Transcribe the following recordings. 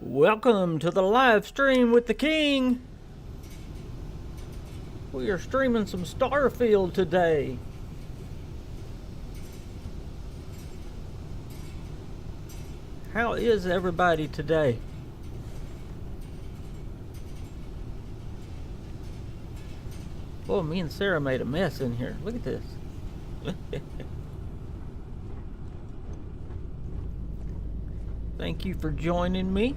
Welcome to the live stream with the King. We are streaming some Starfield today. How is everybody today? Boy, me and Sarah made a mess in here. Look at this. Thank you for joining me.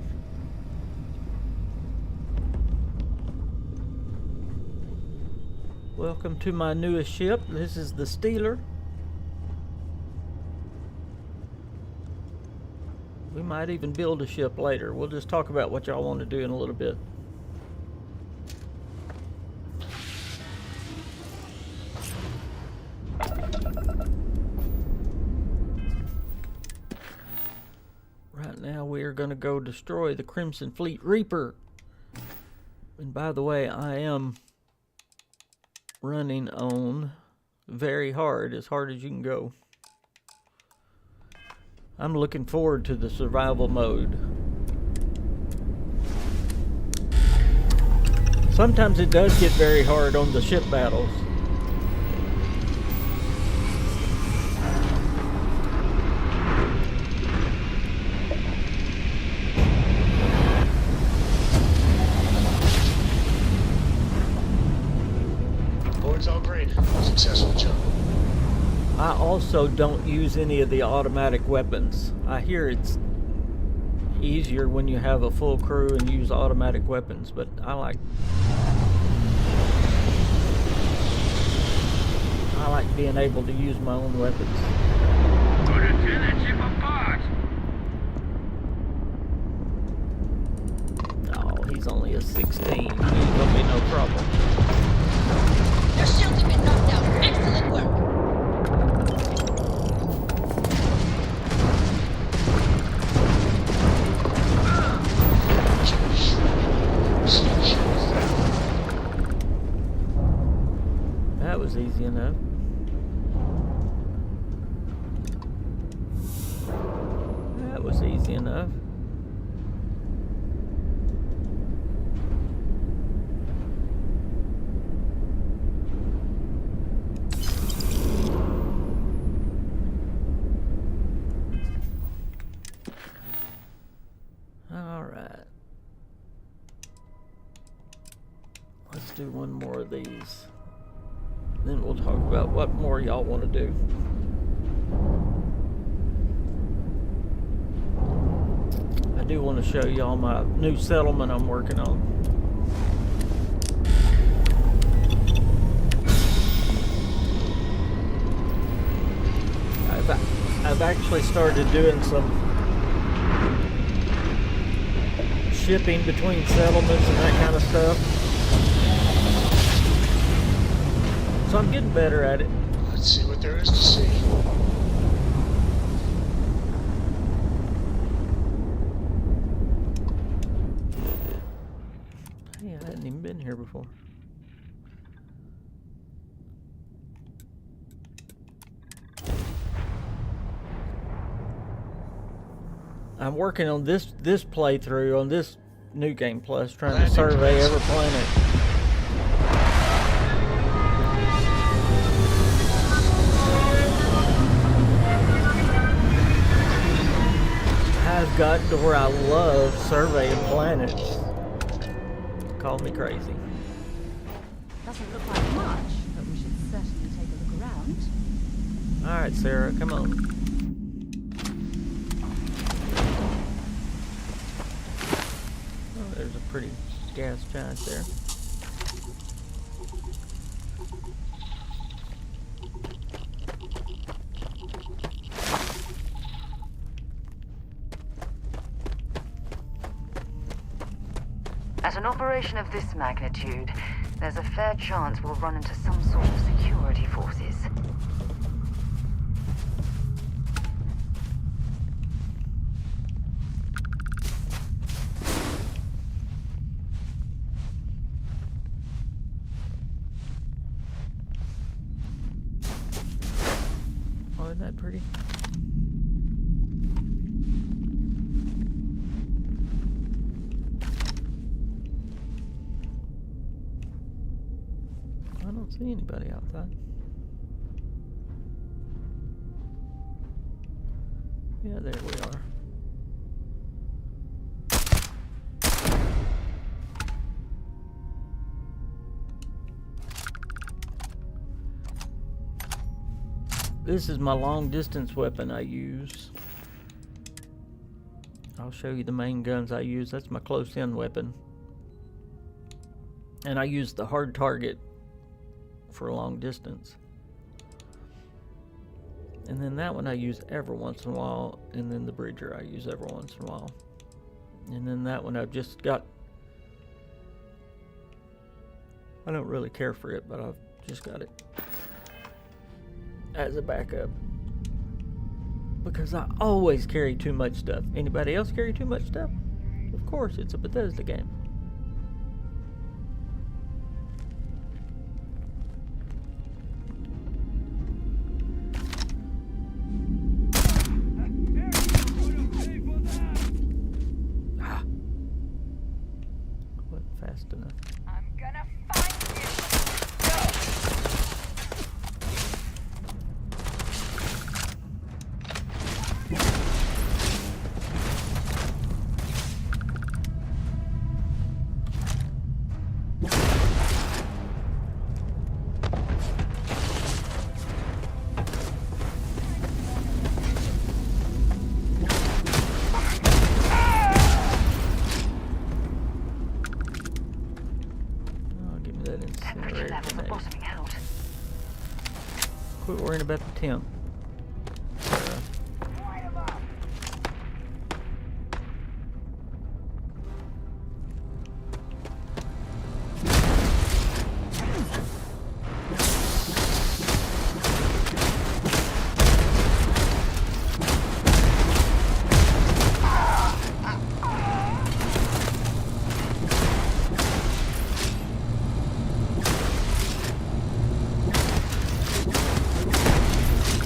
Welcome to my newest ship. This is the Stealer. We might even build a ship later. We'll just talk about what y'all want to do in a little bit. Right now we are going to go destroy the Crimson Fleet Reaper. And by the way, I am running on very hard, as hard as you can go. I'm looking forward to the survival mode. Sometimes it does get very hard on the ship battles. Board's all green. Successful jump. I also don't use any of the automatic weapons. I hear it's easier when you have a full crew and use automatic weapons, but I like being able to use my own weapons. Gonna tear that ship apart. Oh, he's only a 16. He's gonna be no trouble. Your shields have been knocked out. Excellent work. That was easy enough. That was easy enough. All right. Let's do one more of these. Then we'll talk about what more y'all want to do. I do want to show y'all my new settlement I'm working on. I've actually started doing some shipping between settlements and that kind of stuff. So I'm getting better at it. Let's see what there is to see. Hey, I hadn't even been here before. I'm working on this playthrough on this New Game Plus, trying to survey every planet. I've gotten to where I love surveying planets. Call me crazy. Doesn't look like much, but we should certainly take a look around. Alright, Sarah, come on. Oh, there's a pretty gas giant there. At an operation of this magnitude, there's a fair chance we'll run into some sort of security forces. Oh, isn't that pretty? See anybody outside? Yeah, there we are. This is my long distance weapon I use. I'll show you the main guns I use. That's my close in weapon. And I use the hard target for long distance. And then that one I use every once in a while. And then the bridger I use every once in a while. And then that one I've just got... I don't really care for it, but I've just got it as a backup. Because I always carry too much stuff. Anybody else carry too much stuff? Of course, it's a Bethesda game. Wasn't fast enough. I'm gonna find you. Quit worrying about the temp.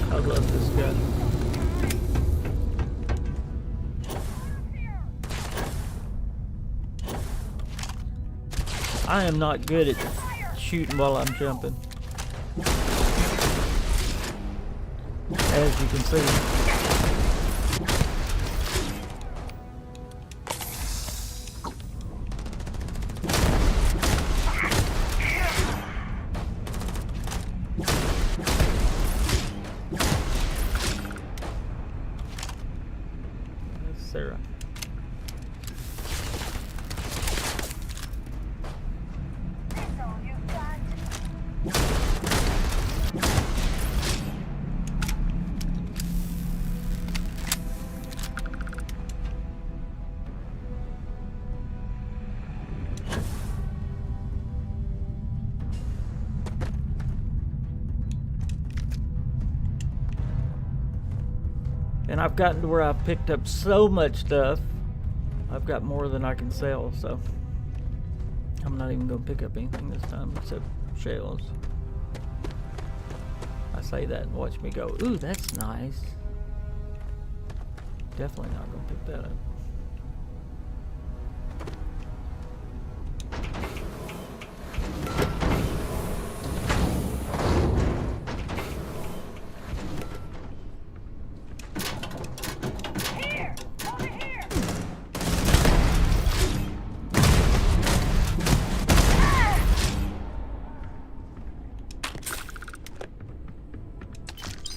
I love this gun. I am not good at shooting while I'm jumping, as you can see. Sarah. And I've gotten to where I've picked up so much stuff. I've got more than I can sell, so I'm not even going to pick up anything this time except shells. I say that and watch me go, ooh, that's nice. Definitely not going to pick that up.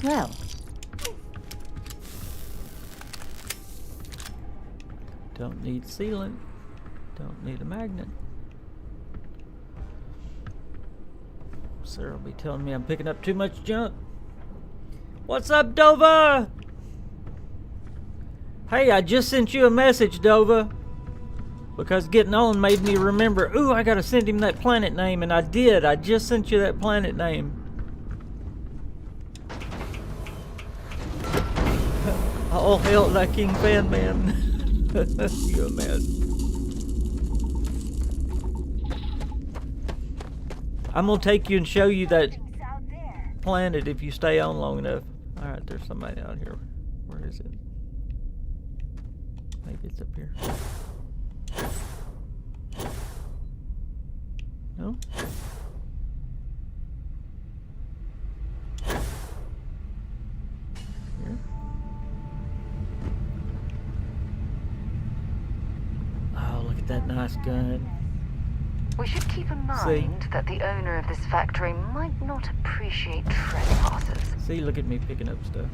Well, Don't need sealant. Don't need a magnet. Sarah will be telling me I'm picking up too much junk. What's up, Dova? Hey, I just sent you a message, Dova. Because getting on made me remember, ooh, I gotta send him that planet name, and I did. I just sent you that planet name. All hail thy KingFanMan. You a mess. I'm gonna take you and show you that planet if you stay on long enough. Alright, there's somebody out here. Where is it? Maybe it's up here. No? that nice gun. We should keep in See? mind that the owner of this factory might not appreciate trespassers. See, look at me picking up stuff.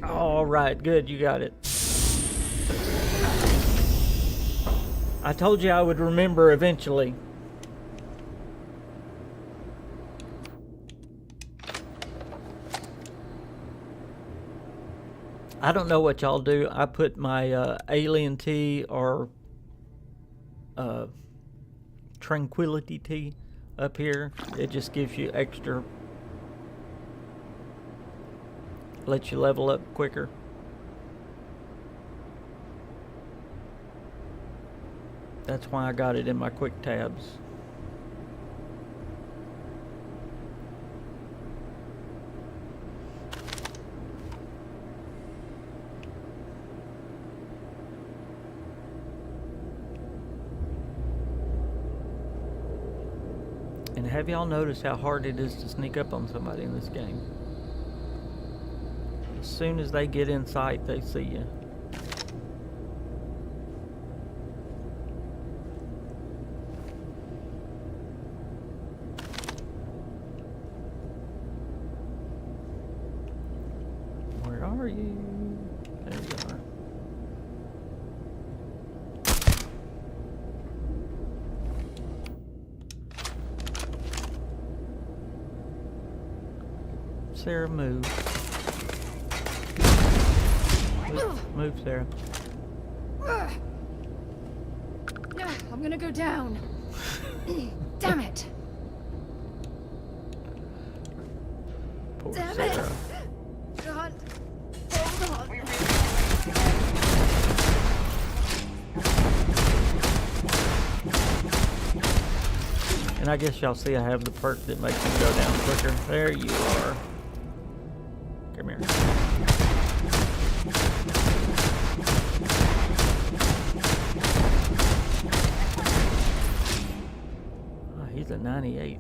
All right, good, you got it. I told you I would remember eventually. I don't know what y'all do. I put my alien tea or tranquility tea up here. It just gives you extra, lets you level up quicker. That's why I got it in my quick tabs. And have y'all noticed how hard it is to sneak up on somebody in this game? As soon as they get in sight, they see you. Where are you? There you are. Sarah, move. Move, Sarah. I'm gonna go down. Damn it. Poor Damn Sarah. it. God. Hold on. And I guess y'all see I have the perk that makes them go down quicker. There you are. Come here. Oh, he's at 98.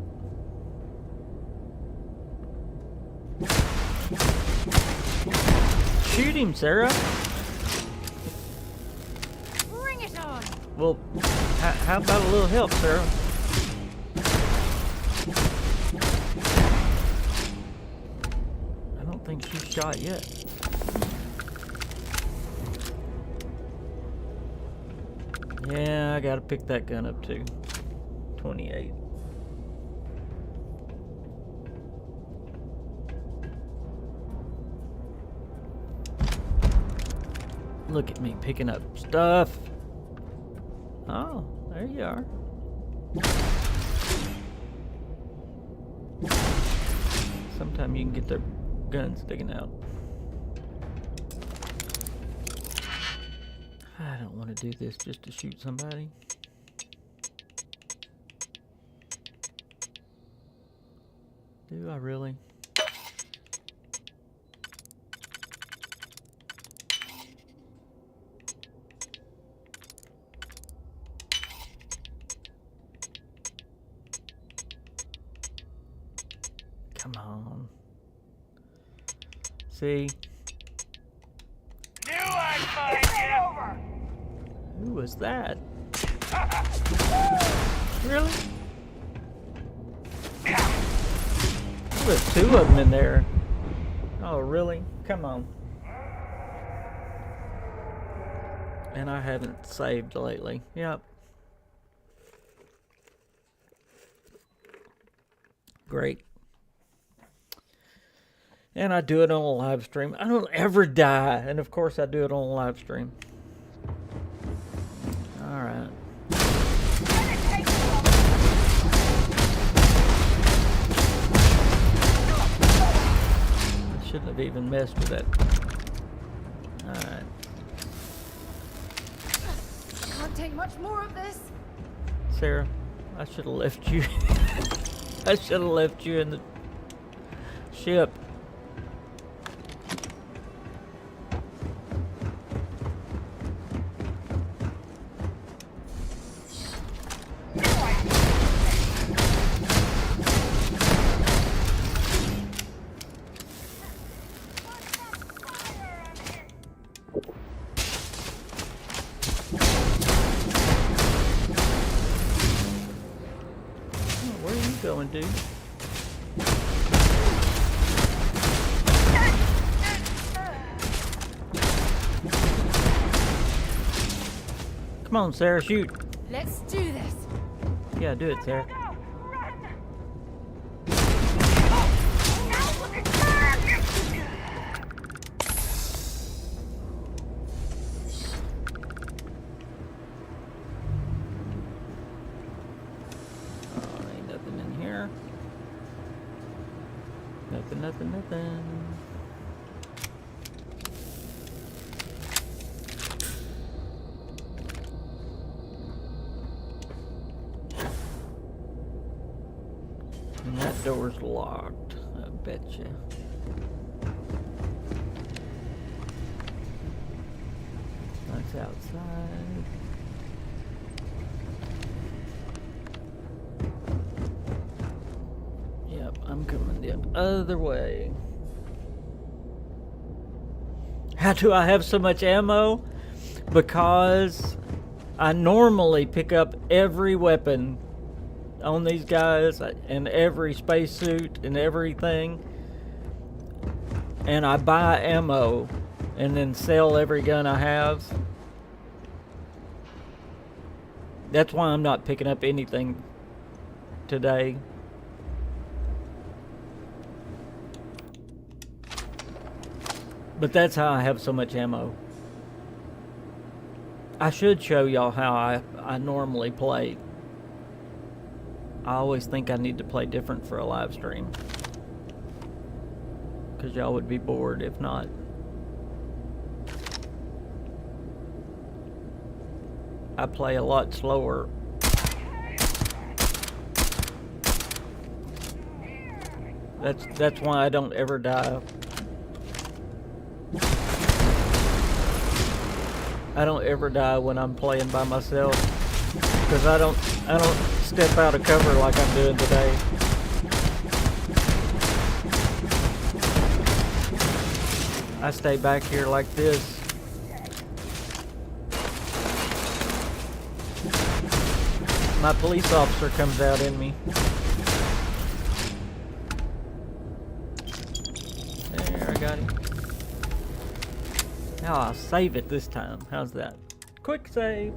Shoot him, Sarah. Bring it on. Well, how about a little help, Sarah? I don't think she's shot yet. Yeah, I gotta pick that gun up too. 28. Look at me picking up stuff. Oh, there you are. Sometimes you can get their guns sticking out. I don't want to do this just to shoot somebody. Do I really? Come on. See? Knew I'd find you! Who was that? Really? There was two of them in there. Oh, really? Come on. And I haven't saved lately. Yep. Great. And I do it on a live stream. I don't ever die. And of course I do it on a live stream. Alright. I shouldn't have even messed with that. Alright. Can't take much more of this. Sarah, I should have left you. I should have left you in the ship. do. Come on, Sarah, shoot. Let's do this. Yeah, do it, Sarah. Ain't nothing in here. Nothing. And that door's locked, I betcha. That's outside. Yep, I'm coming the other way. How do I have so much ammo? Because I normally pick up every weapon on these guys and every spacesuit and everything, and I buy ammo and then sell every gun I have. That's why I'm not picking up anything today. But that's how I have so much ammo. I should show y'all how I normally play. I always think I need to play different for a live stream, because y'all would be bored if not. I play a lot slower. That's why I don't ever die. I don't ever die when I'm playing by myself, because I don't step out of cover like I'm doing today. I stay back here like this. My police officer comes out in me. There, I got him. Now I'll save it this time. How's that? Quick save.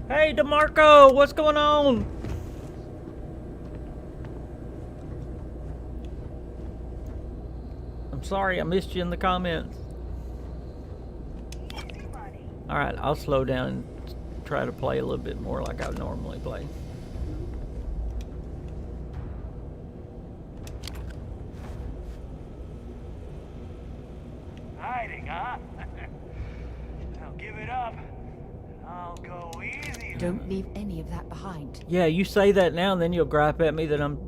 Hey, DeMarco, what's going on? I'm sorry I missed you in the comments. Alright, I'll slow down and try to play a little bit more like I normally play. Hiding, huh? I'll give it up. I'll go easy. Don't leave any of that behind. Yeah, you say that now and then you'll gripe at me that I'm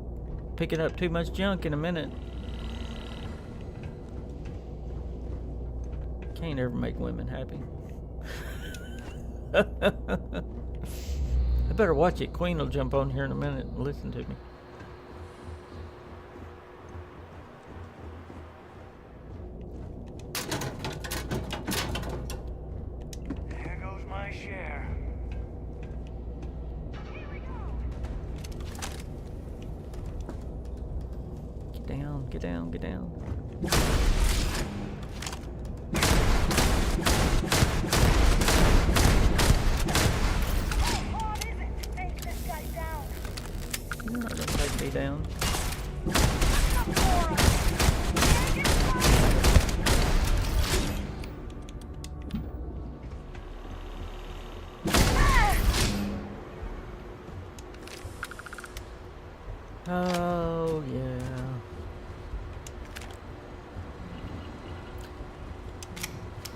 picking up too much junk in a minute. Can't ever make women happy. I better watch it. Queen will jump on here in a minute and listen to me. There goes my share. Get down, get down, get down. You're not gonna take me down. Oh, yeah.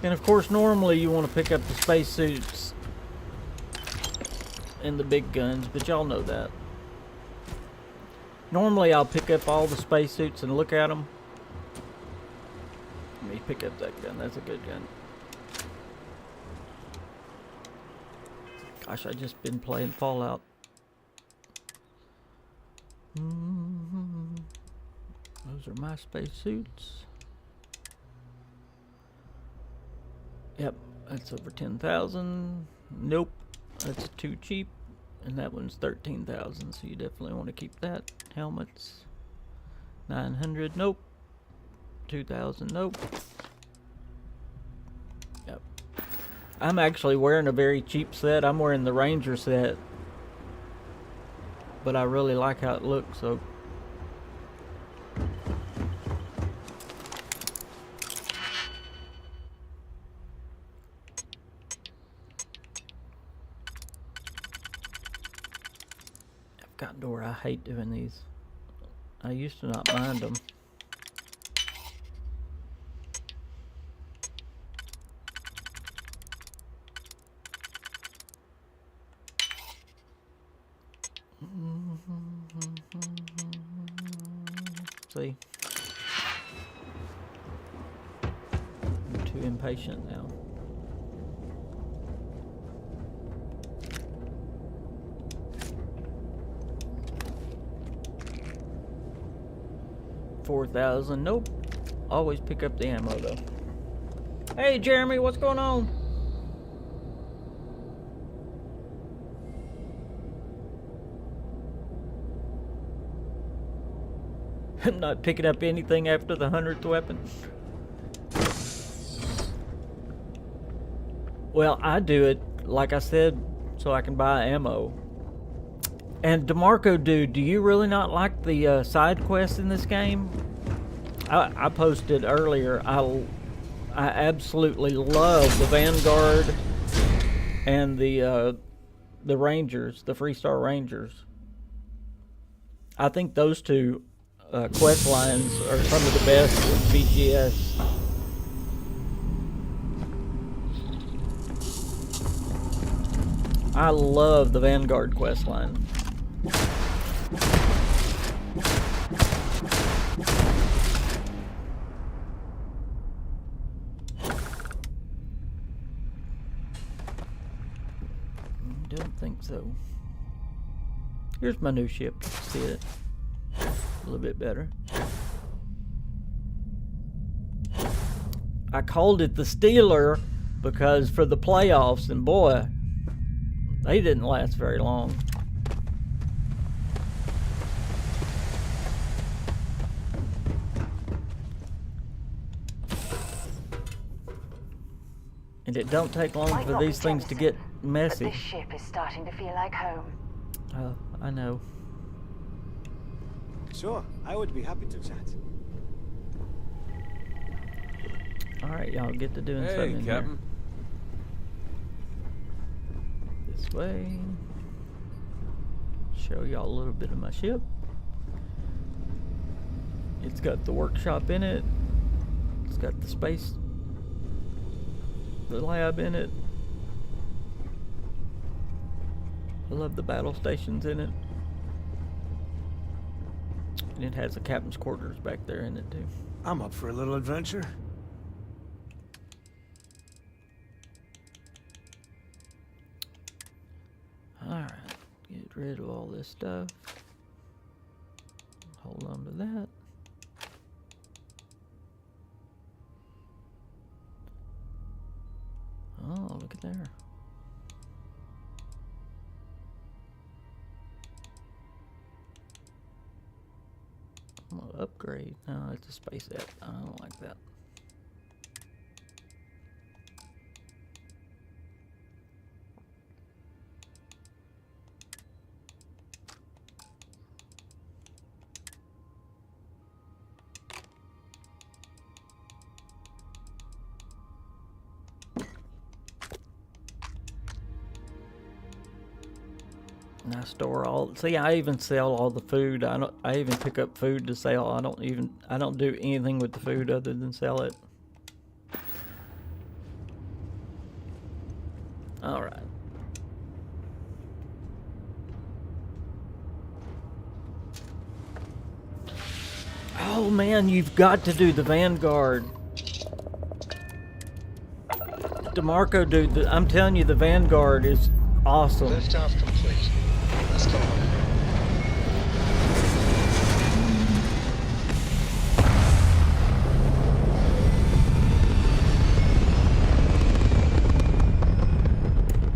And of course, normally you want to pick up the spacesuits and the big guns, but y'all know that. Normally I'll pick up all the spacesuits and look at them. Let me pick up that gun. That's a good gun. Gosh, I just been playing Fallout. Those are my spacesuits. Yep, that's over 10,000. Nope, that's too cheap. And that one's 13,000, so you definitely want to keep that. Helmets. 900, nope. 2,000, nope. Yep. I'm actually wearing a very cheap set. I'm wearing the Ranger set. But I really like how it looks, so. I've gotten to where I hate doing these. I used to not mind them. See? I'm too impatient now. $4,000. Nope. Always pick up the ammo though. Hey Jeremy, what's going on? I'm not picking up anything after the 100th weapon. Well, I do it, like I said, so I can buy ammo. And DeMarco, dude, do you really not like the side quests in this game? I posted earlier, I absolutely love the Vanguard and the Rangers, the Freestar Rangers. I think those two quest lines are some of the best in BGS. I love the Vanguard quest line. Don't think so. Here's my new ship. See it? A little bit better. I called it the Steeler because for the playoffs, and boy, they didn't last very long. And it don't take long for these things to get messy. But this ship is starting to feel like home. Oh, I know. Sure, I would be happy to chat. Alright, y'all get to doing something in Captain. here. This way. Show y'all a little bit of my ship. It's got the workshop in it. It's got the space, the lab in it. I love the battle stations in it. And it has the captain's quarters back there in it too. I'm up for a little adventure. Alright, get rid of all this stuff. Hold on to that. Oh, look at there. I'm gonna upgrade. No, it's a space set. I don't like that. And I store all. See, I even sell all the food. I even pick up food to sell. I don't do anything with the food other than sell it. All right. Oh man, you've got to do the Vanguard. DeMarco, dude, I'm telling you, the Vanguard is awesome. Liftoff complete. Let's go.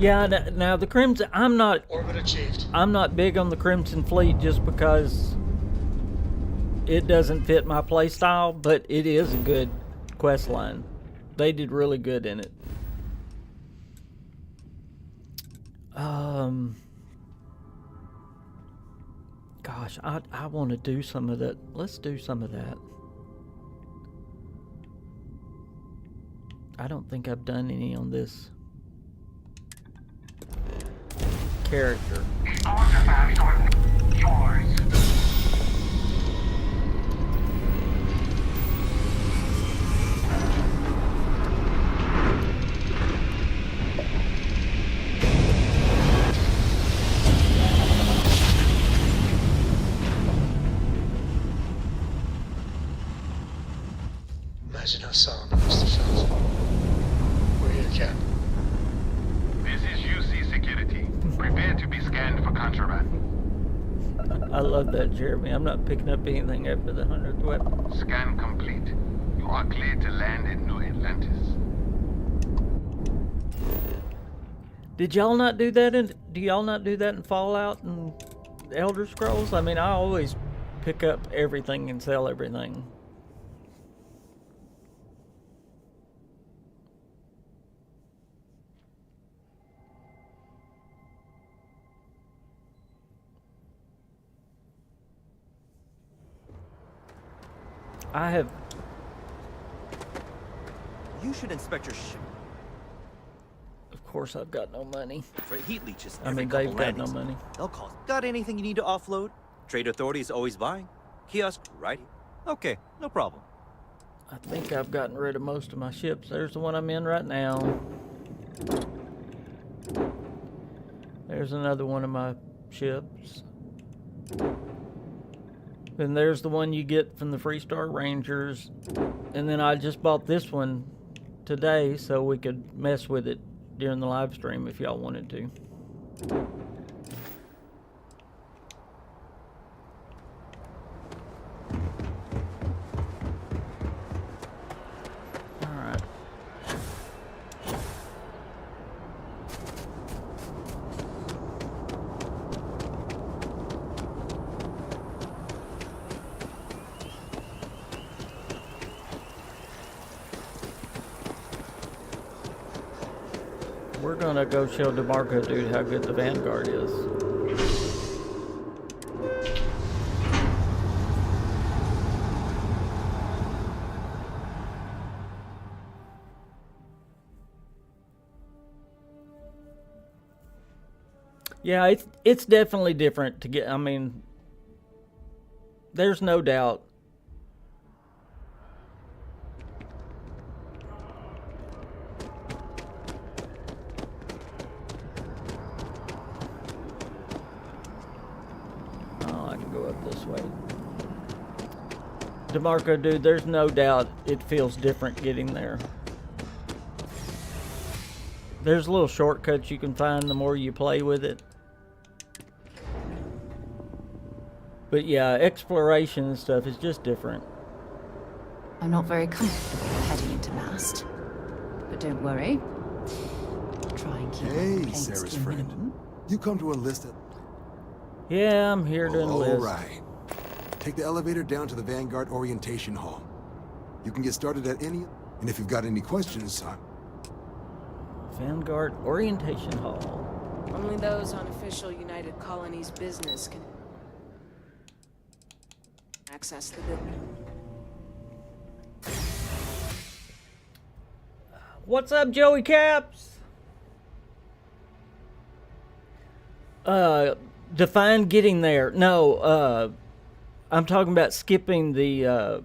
Yeah, now the Crimson, I'm not Orbit achieved. big on the Crimson Fleet just because it doesn't fit my playstyle, but it is a good quest line. They did really good in it. Gosh, I want to do some of that. Let's do some of that. I don't think I've done any on this character. Artifacts are yours. Imagine how sour I must have felt. We're here, Cap. This is UC Security. Prepare to be scanned for contraband. I love that, Jeremy. I'm not picking up anything after the 100th weapon. Scan complete. You are cleared to land in New Atlantis. Did y'all not do that do y'all not do that in Fallout and Elder Scrolls? I mean, I always pick up everything and sell everything. I have. You should inspect your ship Of course, I've got no money. for heat leeches. I every mean, couple they've got no landings. money. They'll call. Got anything you need to offload? Trade Authority is always buying. Kiosk right here. Okay, no problem. I think I've gotten rid of most of my ships. There's the one I'm in right now. There's another one of my ships. Then there's the one you get from the Freestar Rangers. And then I just bought this one today so we could mess with it during the live stream if y'all wanted to. Alright. We're gonna go show DeMarco dude how good the Vanguard is. Yeah, it's definitely different to get. I mean, there's no doubt. Oh, I can go up this way. DeMarco, dude, there's no doubt it feels different getting there. There's little shortcuts you can find the more you play with it. But yeah, exploration and stuff is just different. I'm not very comfortable heading into Mast. But don't worry. I'll try and keep my Hey, complaints Sarah's to a friend. minimum. You come to enlist it. Yeah, I'm here to enlist. All right. Take the elevator down to the Vanguard Orientation Hall. You can get started at any, and if you've got any questions, son. Vanguard Orientation Hall. Only those on official United Colonies business can access the building. What's up, Joey Caps? Define getting there. No, I'm talking about skipping the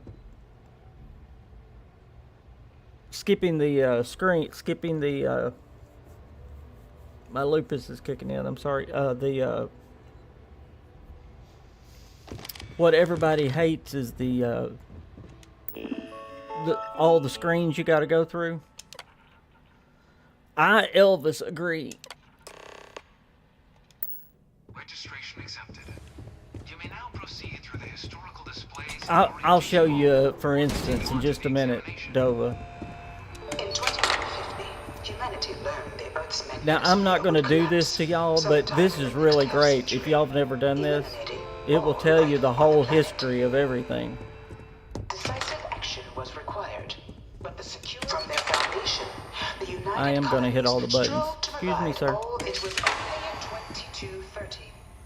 screen, skipping the my lupus is kicking in. I'm sorry. What everybody hates is the all the screens you got to go through. I, Elvis, agree. Registration accepted. You may now proceed through the historical displays. I'll show you, for instance, in just a minute, Dova. In 2150, humanity learned the Earth's many Now, I'm not going to do this to y'all, but this is really great. If y'all have never done this, it will tell you the whole history of everything. Decisive action was required, but the security from their foundation, the United I am going to hit all the Colonies buttons. strove to Excuse me, provide sir. all. It was only in 2230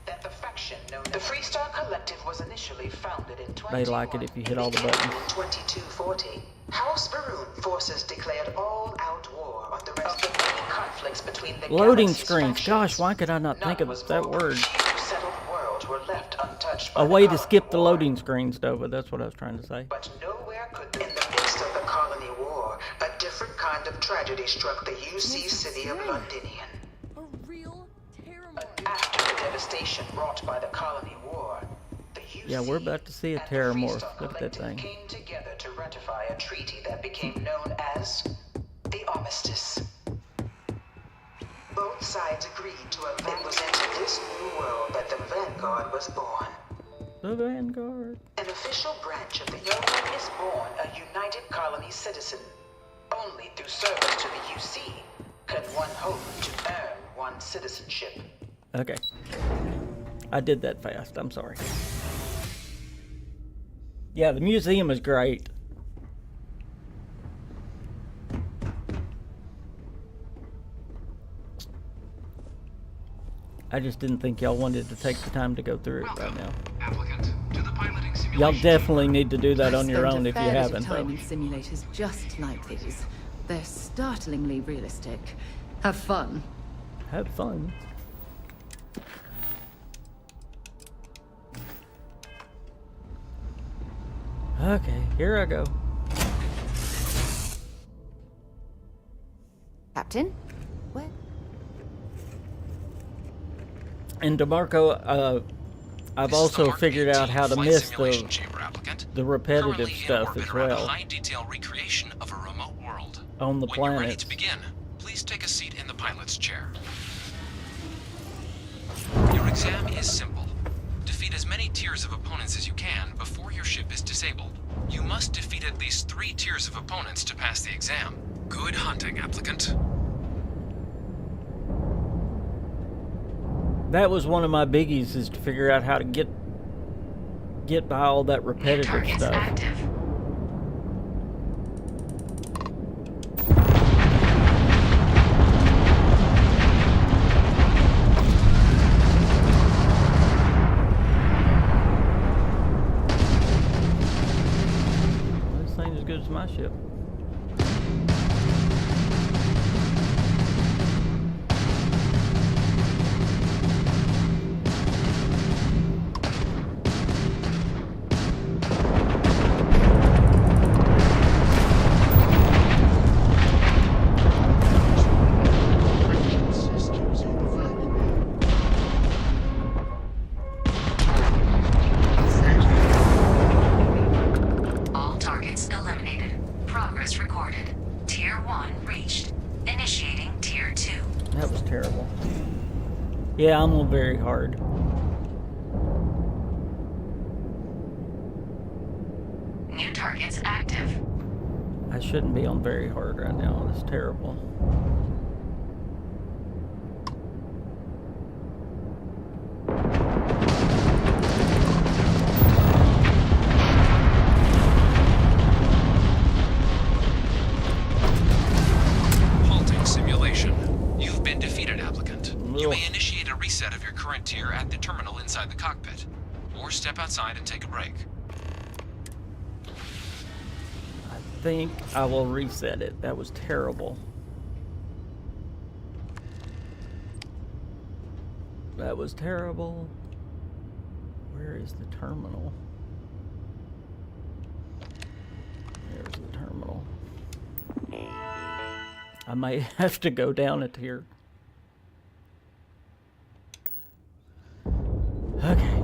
that the faction known as the Freestar Collective was initially founded in 21. They like it if you hit all the buttons. In 2240, House Baroon forces declared all-out war on the rest of the many conflicts between the Loading galaxy's screens. factions. Gosh, why could I not think None of was that more. word? Few settled worlds were left untouched by A the way to colony skip the war. loading screens, Dova. That's what I was trying to say. But nowhere could, in the midst of the colony war, a different kind of tragedy struck the UC city of Londinian. A real terror. After the devastation wrought by the colony war, the UC Yeah, we're about to see a and the terramorph. Freestar Look at that Collective thing. came together to ratify a treaty that became known as the Armistice. Both sides agreed to a it was into this new world that the Vanguard was born. The Vanguard. An official branch of the no one is born a United Colony citizen. Only through service to the UC can one hope to earn one's citizenship. Okay. I did that fast. I'm sorry. Yeah, the museum is great. I just didn't think y'all wanted to take the time to go through it right now. Applicant to the piloting simulation. Y'all definitely need to do that on your Spent own a if you fair bit of haven't, time though. in simulators just like these. They're startlingly realistic. Have fun. Have fun. Okay, here I go. Captain? Where? And DeMarco, I've This is the also Mark figured out 18 how to flight miss simulation chamber applicant. the repetitive Currently in stuff orbit as around a well high-detail recreation of a remote world. on the When you're ready planets. to begin, please take a seat in the pilot's chair. Your exam is simple. Defeat as many tiers of opponents as you can before your ship is disabled. You must defeat at least 3 tiers of opponents to pass the exam. Good hunting, applicant. That was one of my biggies, is to figure out how to get by all that repetitive Targets stuff. active. This thing's as good as my ship. All targets eliminated. Progress recorded. Tier 1 reached. Initiating Tier 2. That was terrible. Yeah, I'm on very hard. New targets active. I shouldn't be on very hard right now. It's terrible. Halting simulation. You've been defeated, applicant. You Ugh. may initiate a reset of your current tier at the terminal inside the cockpit, or step outside and take a break. I think I will reset it. That was terrible. That was terrible. Where is the terminal? There's the terminal. I may have to go down a tier. Okay.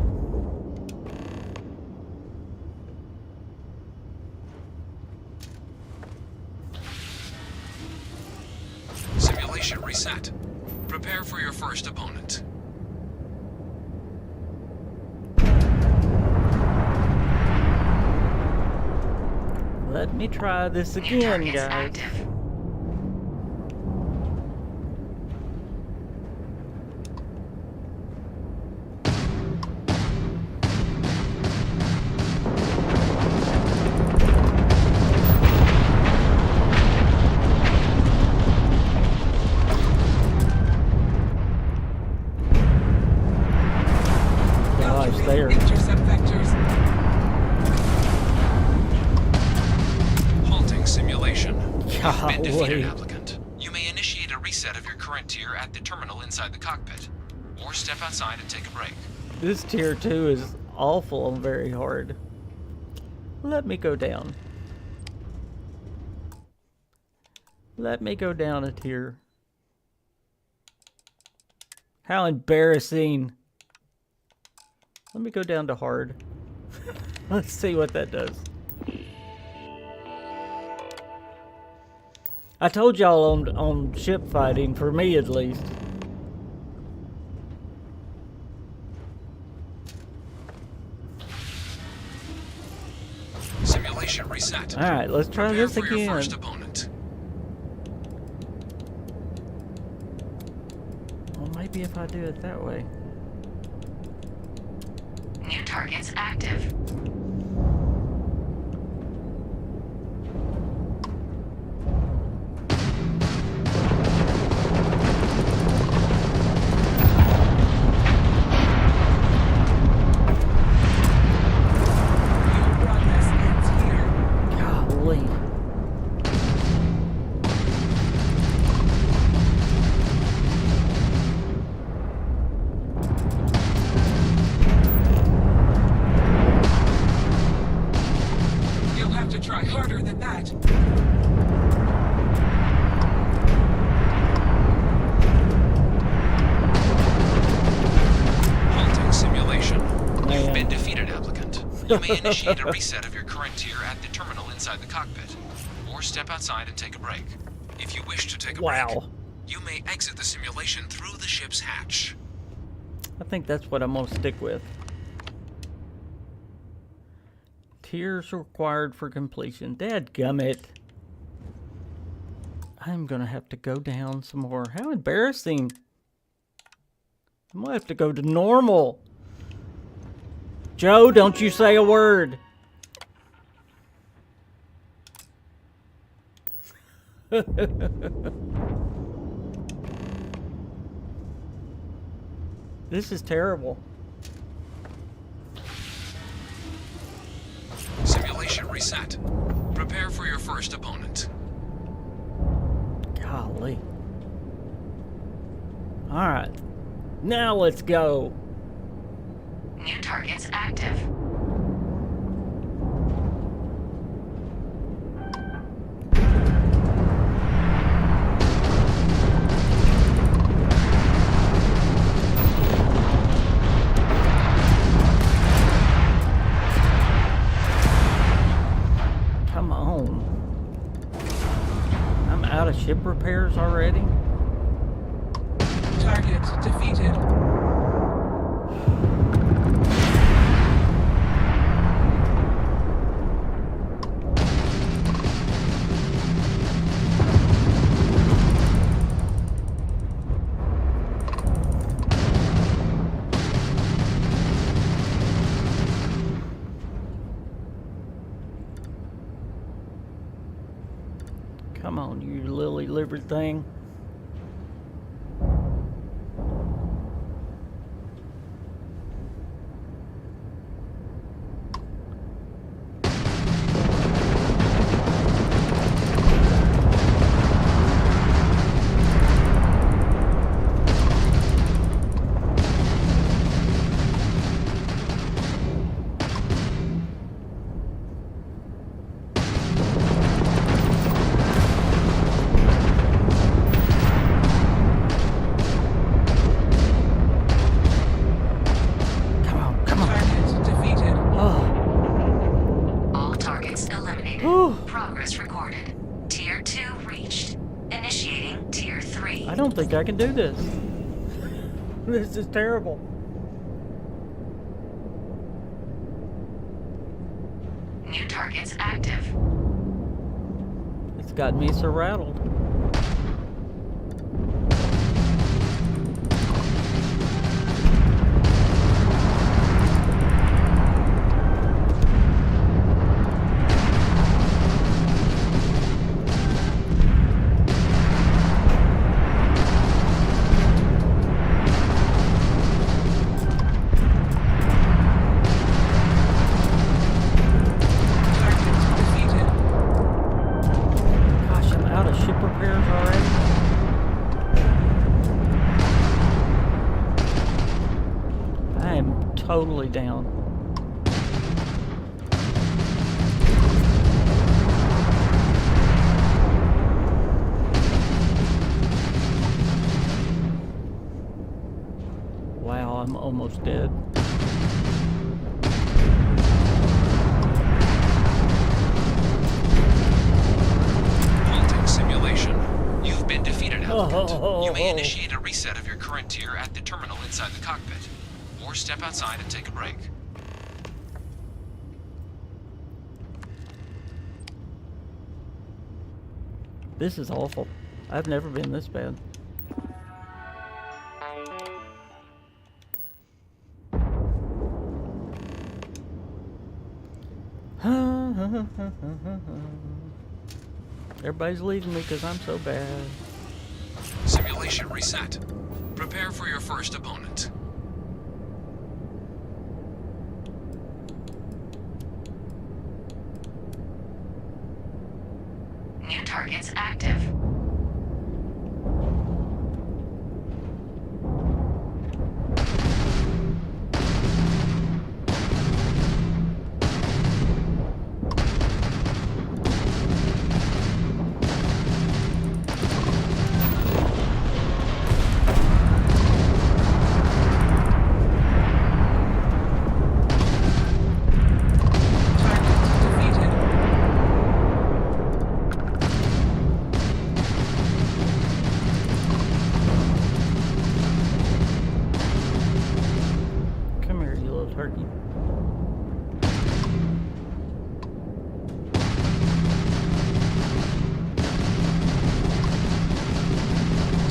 Simulation reset. Prepare for your first opponent. Let me try this New again, targets guys. active. You've been defeated, Golly. applicant. You may initiate a reset of your current tier at the terminal inside the cockpit, or step outside and take a break. This tier 2 is awful and very hard. Let me go down. Let me go down a tier. How embarrassing. Let me go down to hard. Let's see what that does. I told y'all on ship fighting, for me at least. Simulation reset. Alright, let's try Prepare this for your again. first opponent. Well, maybe if I do it that way. New targets active. Golly. You'll have to try harder than that. Halting simulation. Man. You've been defeated, applicant. You may initiate a reset of your current tier at the terminal inside the cockpit, or step outside and take a break. If you wish to take a break, Wow. you may exit the simulation through the ship's hatch. I think that's what I'm gonna stick with. Tiers required for completion. Dadgummit. I'm gonna have to go down some more. How embarrassing. I'm gonna have to go to normal. Joe, don't you say a word. This is terrible. Simulation reset. Prepare for your first opponent. Golly. Alright. Now let's go. New targets active. Come on. I'm out of ship repairs already? Target defeated. Come on, you lily livered thing. Target defeated. Oh, All targets eliminated. Whew. Progress recorded. Tier 2 reached. Initiating Tier 3. I don't think I can do this. This is terrible. New targets active. It's got me so rattled. Target defeated. Gosh, I'm down. Wow, I'm almost dead. Halting simulation. You've been defeated, applicant. Oh. You may initiate a reset of your current tier at the terminal inside the cockpit, or step outside and take a break. This is awful. I've never been this bad. Everybody's leaving me because I'm so bad. Simulation reset. Prepare for your first opponent. New targets active. Come here, you little turkey.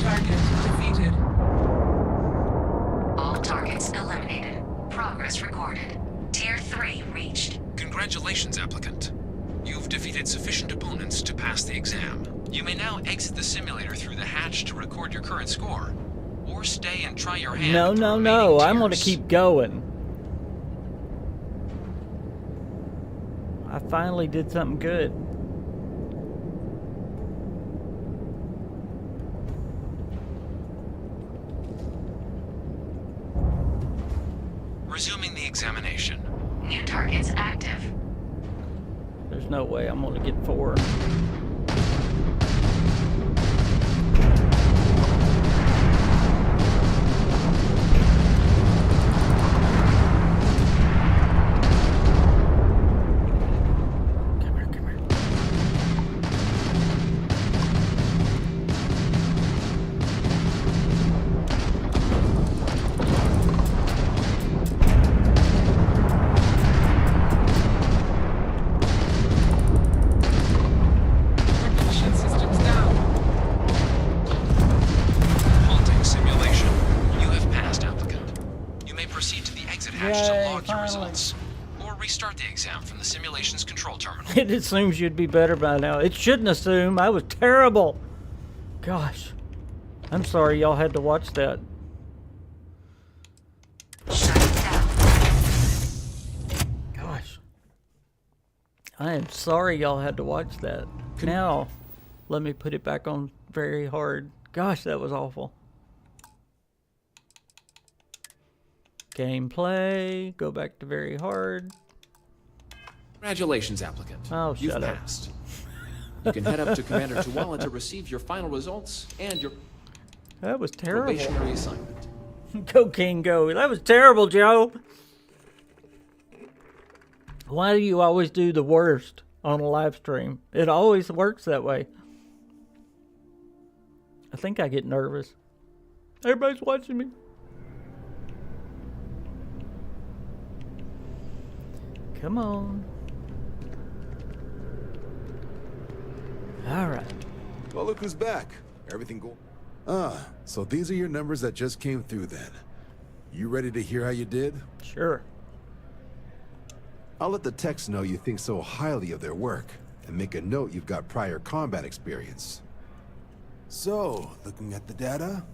Target defeated. All targets eliminated. Progress recorded. Tier 3 reached. Congratulations, applicant. You've defeated sufficient opponents to pass the exam. You may now exit the simulator through the hatch to record your current score, or stay and try your hand. No, at the no, remaining no. I'm going to tiers. keep going. I finally did something good. Resuming the examination. New targets active. There's no way I'm going to get 4. Come here, come here. Ignition systems down. Halting simulation. You have passed, applicant. You may proceed to the exit hatch to Yay, log your finally. results, or restart the exam from the simulation's control terminal. It assumes you'd be better by now. It shouldn't assume. I was terrible. Gosh. I'm sorry y'all had to watch that. Shut down. Gosh. I am sorry y'all had to watch that. Now, let me put it back on very hard. Gosh, that was awful. Gameplay. Go back to very hard. Congratulations, applicant. Oh, You've shut up. passed. You can head up to Commander Tuwala to receive your final results and your That was terrible. probationary assignment. Go King, go. That was terrible, Joe. Why do you always do the worst on a live stream? It always works that way. I think I get nervous. Everybody's watching me. Come on. All right. Well, look who's back. Everything go. Ah, so these are your numbers that just came through then. You ready to hear how you did? Sure. I'll let the techs know you think so highly of their work, and make a note you've got prior combat experience. So, looking at the data?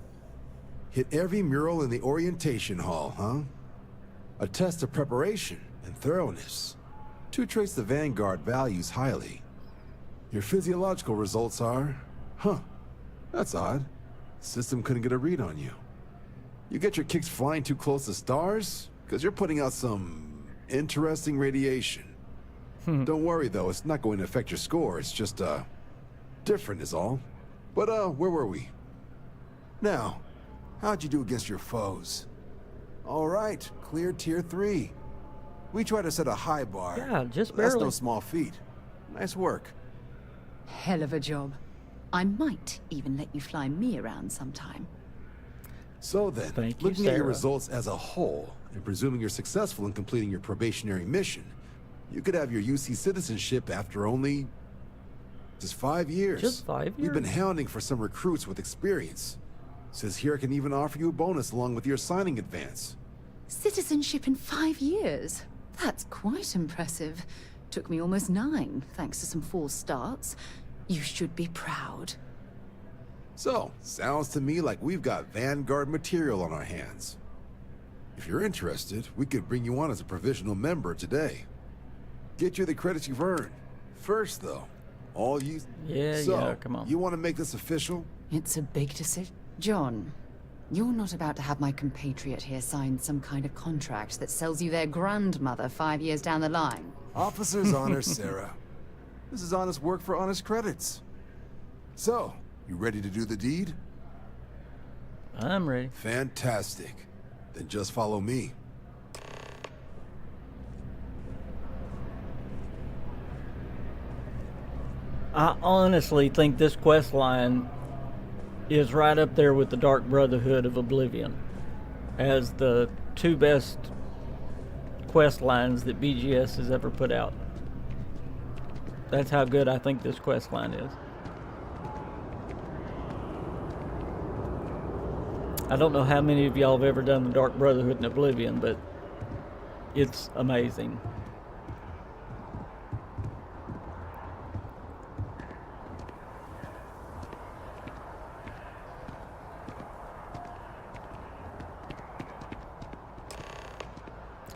Hit every mural in the orientation hall, huh? A test of preparation and thoroughness. 2 traits the Vanguard values highly. Your physiological results are... Huh, that's odd. System couldn't get a read on you. You get your kicks flying too close to stars? because you're putting out some interesting radiation. Don't worry, though. It's not going to affect your score. It's just, different is all. But, where were we? Now, how'd you do against your foes? All right, clear tier 3. We try to set a high bar. Yeah, just but that's barely. no small feat. Nice work. Hell of a job. I might even let you fly me around sometime. So then, Thank you, looking at your Sarah. results as a whole, and presuming you're successful in completing your probationary mission, you could have your UC citizenship after only just 5 years. Just 5 We've been years? hounding for some recruits with experience. Says here I can even offer you a bonus along with your signing advance. Citizenship in 5 years? That's quite impressive. Took me almost 9, thanks to some false starts. You should be proud. So, sounds to me like we've got Vanguard material on our hands. If you're interested, we could bring you on as a provisional member today. Get you the credits you've earned. First, though, all you... Yeah, come on. You want to make this official? It's a big decision. John, you're not about to have my compatriot here sign some kind of contract that sells you their grandmother 5 years down the line. Officer's honor, Sarah. This is honest work for honest credits. So, you ready to do the deed? I'm ready. Fantastic. Then just follow me. I honestly think this quest line is right up there with the Dark Brotherhood of Oblivion as the 2 best quest lines that BGS has ever put out. That's how good I think this quest line is. I don't know how many of y'all have ever done the Dark Brotherhood and Oblivion, but it's amazing.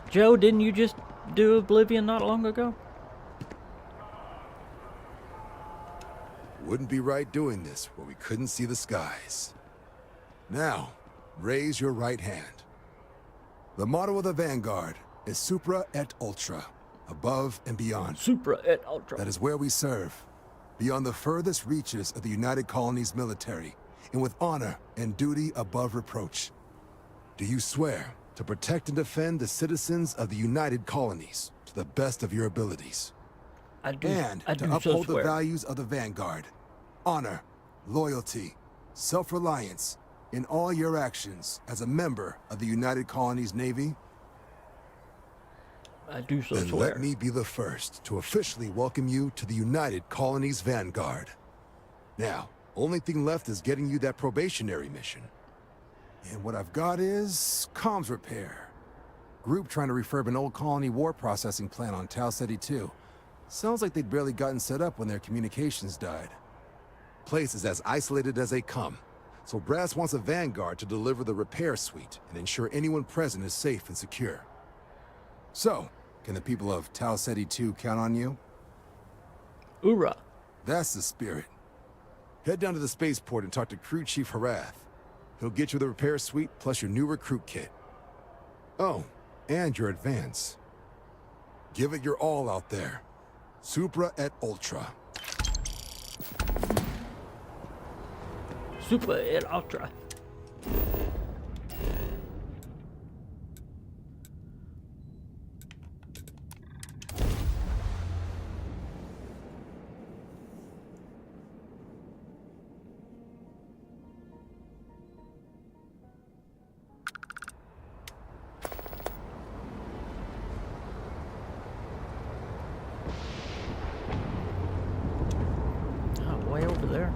Joe, didn't you just do Oblivion not long ago? Wouldn't be right doing this where we couldn't see the skies. Now, raise your right hand. The motto of the Vanguard is Supra et Ultra, above and beyond. Supra et Ultra. That is where we serve, beyond the furthest reaches of the United Colonies military, and with honor and duty above reproach. Do you swear to protect and defend the citizens of the United Colonies to the best of your abilities? I do. And I to do uphold so the swear. values of the Vanguard, honor, loyalty, self-reliance, in all your actions as a member of the United Colonies Navy? I do so Then swear. let me be the first to officially welcome you to the United Colonies Vanguard. Now, only thing left is getting you that probationary mission. And what I've got is comms repair. Group trying to refurb an old colony war processing plant on Tau Ceti 2. Sounds like they'd barely gotten set up when their communications died. Place is as isolated as they come, so Brass wants a Vanguard to deliver the repair suite and ensure anyone present is safe and secure. So, can the people of Tau Ceti 2 count on you? Hoorah. That's the spirit. Head down to the spaceport and talk to Crew Chief Harath. He'll get you the repair suite plus your new recruit kit. Oh, and your advance. Give it your all out there. Supra et Ultra. Supra et Ultra. Oh, way over there.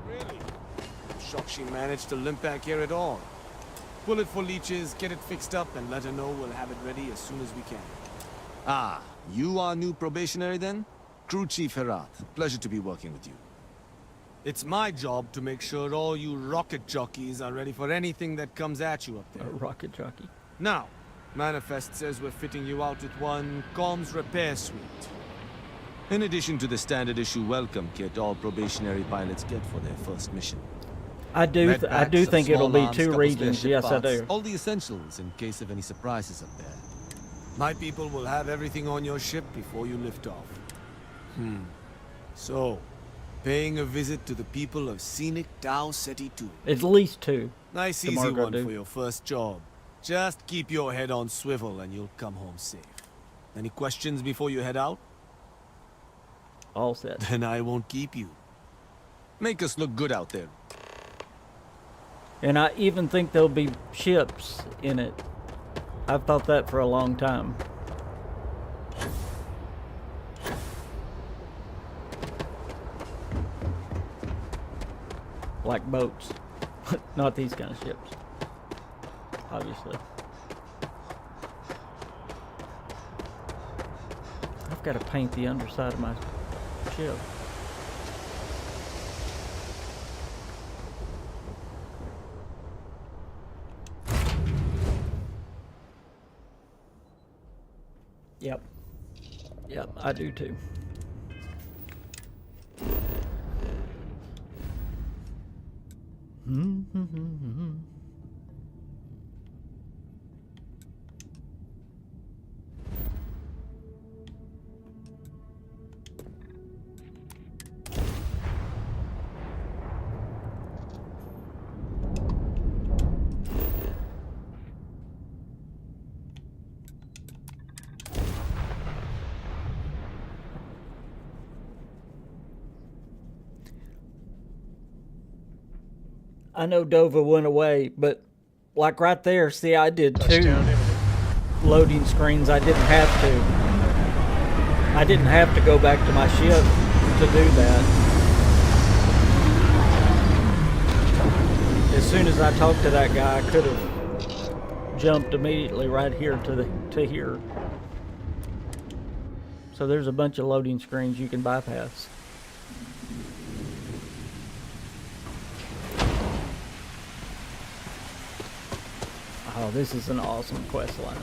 Really? I'm shocked she managed to limp back here at all. Pull it for leeches, get it fixed up, and let her know we'll have it ready as soon as we can. Ah, you are new probationary then? Crew Chief Herat. Pleasure to be working with you. It's my job to make sure all you rocket jockeys are ready for anything that comes at you up there. A rocket jockey. Now, Manifest says we're fitting you out with one comms repair suite. In addition to the standard issue welcome kit all probationary pilots get for their first mission. I do think it'll be 2 regions. Yes, I do. All the essentials in case of any surprises up there. My people will have everything on your ship before you lift off. So, paying a visit to the people of scenic Tau Ceti 2. At least 2. Nice easy one for your first job. Just keep your head on swivel and you'll come home safe. Any questions before you head out? All set. Then I won't keep you. Make us look good out there. And I even think there'll be ships in it. I've thought that for a long time. Like boats. Not these kind of ships. Obviously. I've got to paint the underside of my ship. Yep, I do too. I know Dova went away, but like right there, see, I did 2 loading screens. I didn't have to. I didn't have to go back to my ship to do that. As soon as I talked to that guy, I could have jumped immediately right here to here. So there's a bunch of loading screens you can bypass. Oh, this is an awesome quest line.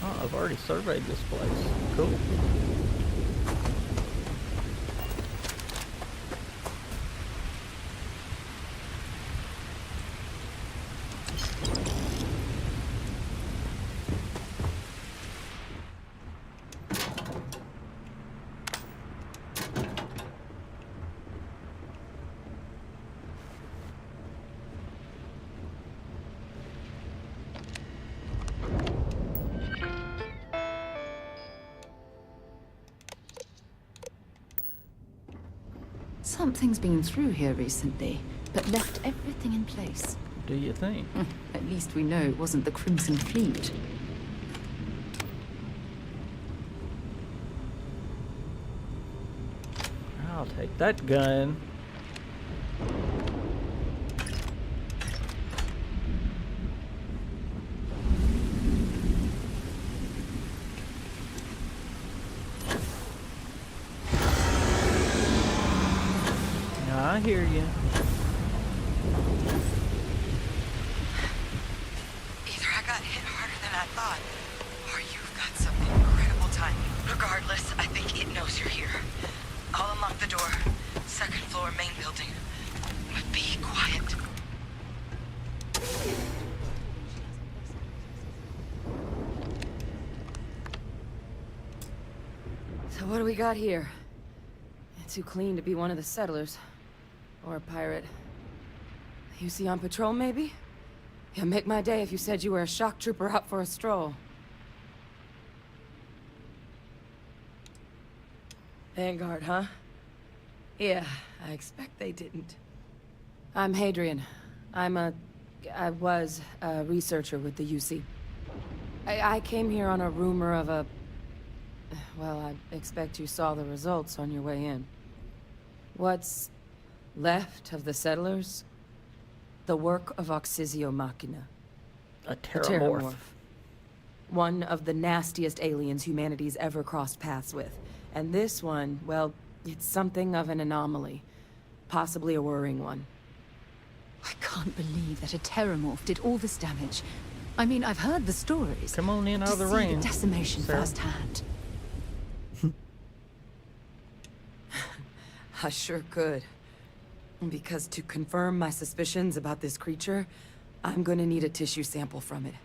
Oh, I've already surveyed this place. Cool. Something's been through here recently, but left everything in place. Do you think? At least we know it wasn't the Crimson Fleet. I'll take that gun. I hear you. Either I got hit harder than I thought, or you've got some incredible timing. Regardless, I think it knows you're here. I'll unlock the door. 2nd floor, main building. But be quiet. So what do we got here? Too clean to be one of the settlers. Or a pirate. You see on patrol, maybe? Yeah, make my day if you said you were a shock trooper out for a stroll. Vanguard, huh? Yeah, I expect they didn't. I'm Hadrian. I was a researcher with the UC. I came here on a rumor of a... Well, I expect you saw the results on your way in. What's left of the settlers? The work of Auxisio Machina. A terramorph. One of the nastiest aliens humanity's ever crossed paths with. And this one, well, it's something of an anomaly. Possibly a worrying one. I can't believe that a terramorph did all this damage. I mean, I've heard the stories. Come on in out of the see rain, the decimation Sarah. firsthand. I sure could. Because to confirm my suspicions about this creature, I'm gonna need a tissue sample from it.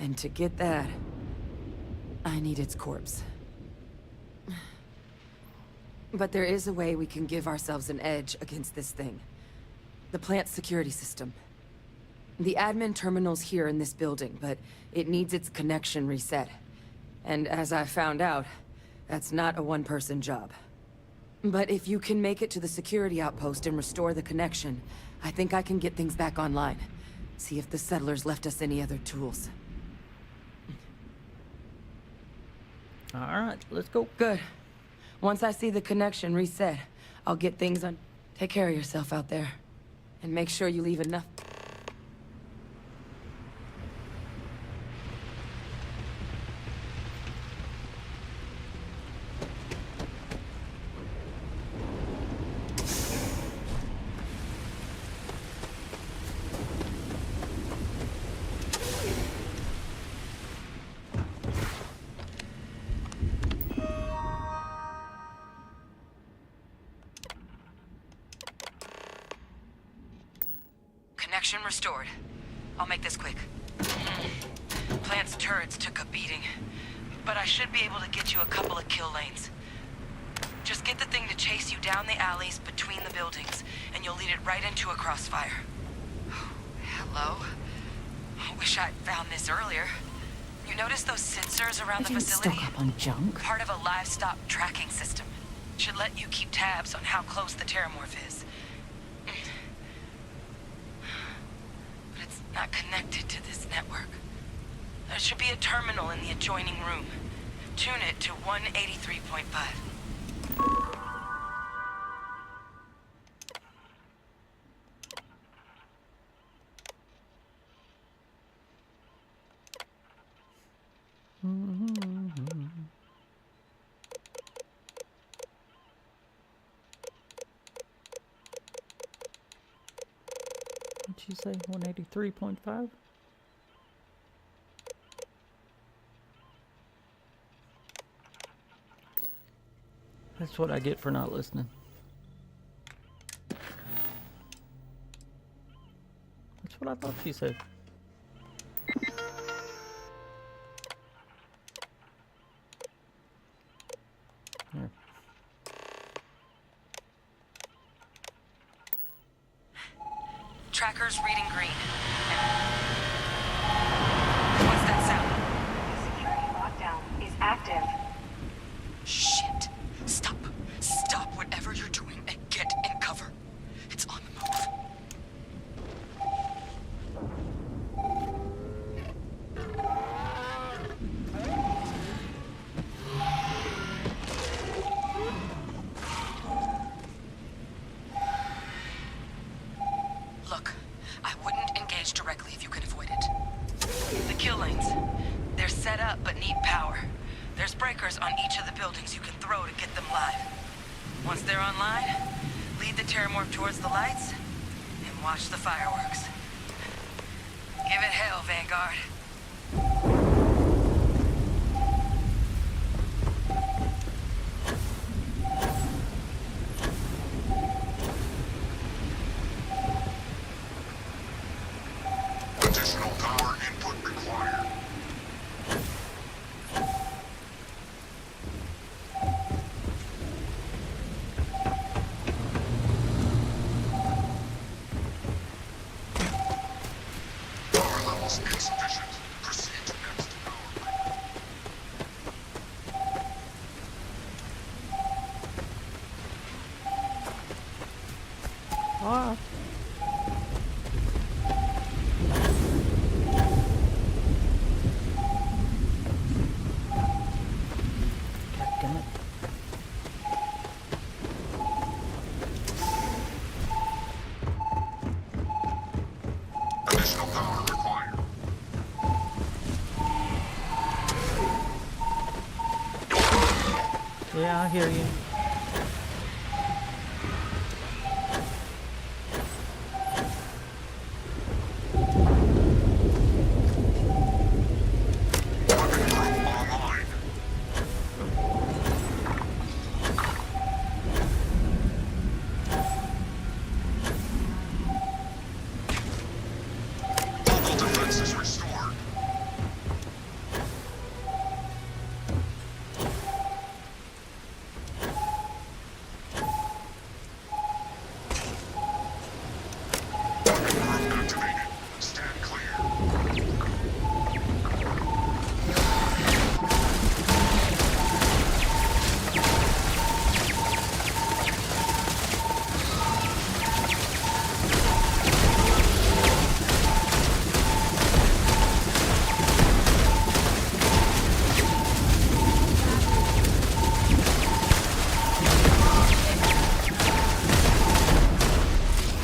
And to get that, I need its corpse. But there is a way we can give ourselves an edge against this thing. The plant's security system. The admin terminal's here in this building, but it needs its connection reset. And as I found out, that's not a one-person job. But if you can make it to the security outpost and restore the connection, I think I can get things back online. See if the settlers left us any other tools. Alright, let's go. Good. Once I see the connection reset, I'll get things on. Take care of yourself out there. And make sure you leave enough. Connection restored. I'll make this quick. Plant's turrets took a beating, but I should be able to get you a couple of kill lanes. Just get the thing to chase you down the alleys between the buildings, and you'll lead it right into a crossfire. Hello? I wish I'd found this earlier. You notice those sensors around the Didn't facility? stock up on junk. Part of a livestock tracking system. Should let you keep tabs on how close the terramorph is. But it's not connected to this network. There should be a terminal in the adjoining room. Tune it to 183.5. What'd you say? 183.5? That's what I get for not listening. That's what I thought she said. Here. Tracker's reading green. What's that sound? Security lockdown is active. Shit. Stop. Stop whatever you're doing and get in cover. It's on the move. Look, I wouldn't engage directly if you can avoid it. The kill lanes. They're set up but need power. There's breakers on each of the buildings you can throw to get them live. Once they're online, lead the terramorph towards the lights and watch the fireworks. Give it hell, Vanguard. Additional power input required. Power levels insufficient. Proceed to next power break. Ah. Damn it. Additional power required. Yeah, I hear you. Local defenses restored. Group activated. Stand clear.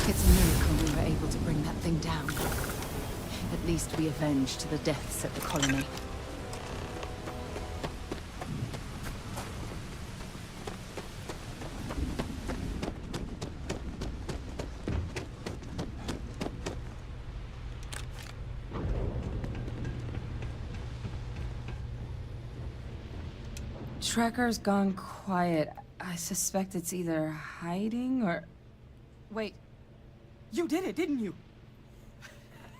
It's a miracle we were able to bring that thing down. At least we avenged the deaths at the colony. Tracker's gone quiet. I suspect it's either hiding or... Wait. You did it, didn't you?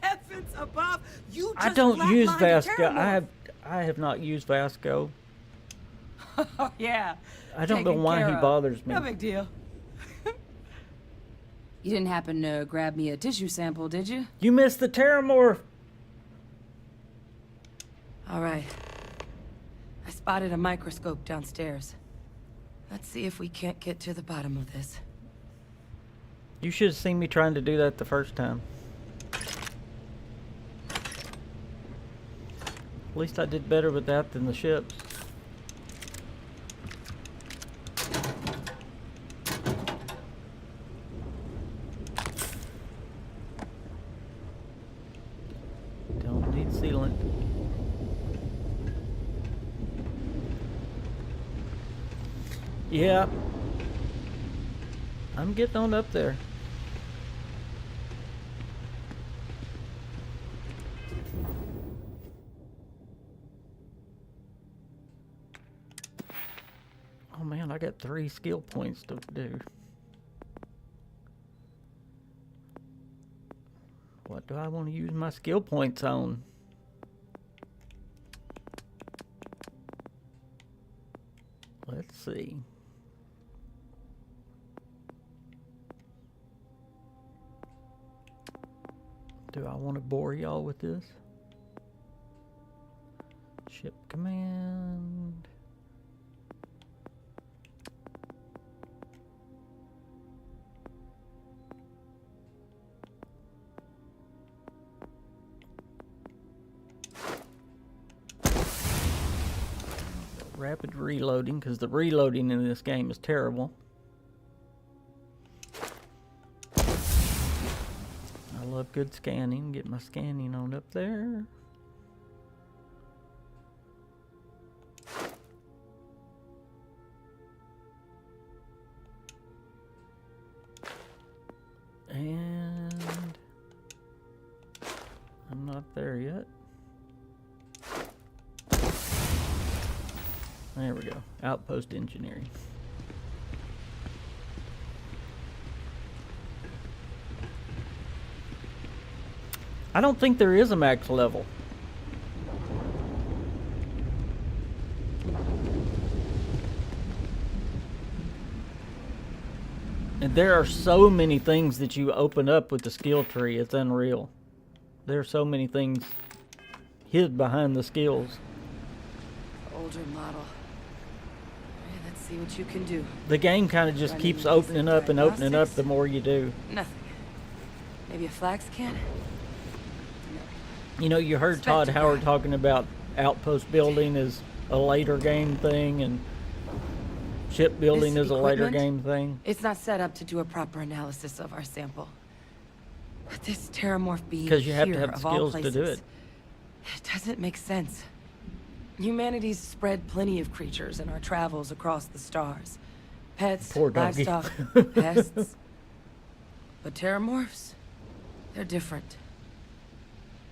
Heavens above! You just I don't use flatlined a Vasco. Terramorph. I have not used Vasco. Oh, yeah. I don't know Taken why care he of. bothers me. No big deal. You didn't happen to grab me a tissue sample, did you? You missed the Terramorph. All right. I spotted a microscope downstairs. Let's see if we can't get to the bottom of this. You should have seen me trying to do that the first time. At least I did better with that than the ships. Don't need sealant. Yeah. I'm getting on up there. Oh man, I got 3 skill points to do. What do I want to use my skill points on? Let's see. Do I want to bore y'all with this? Ship command. Rapid reloading, because the reloading in this game is terrible. I love good scanning. Get my scanning on up there. And I'm not there yet. There we go. Outpost engineering. I don't think there is a max level. And there are so many things that you open up with the skill tree, it's unreal. There are so many things hid behind the skills. Older model. Let's see what you can do. The game kind of just keeps opening up and opening up the more you do. Nothing. Maybe a flax can? You know, you heard Todd Howard talking about outpost building as a later game thing and shipbuilding is a later game thing. It's not set up to do a proper analysis of our sample. But this Terramorph being Because you have to here, have the of all skills to do places, it. It doesn't make sense. Humanity's spread plenty of creatures in our travels across the stars. Pets, Poor doggy. livestock, pests. But terramorphs, they're different.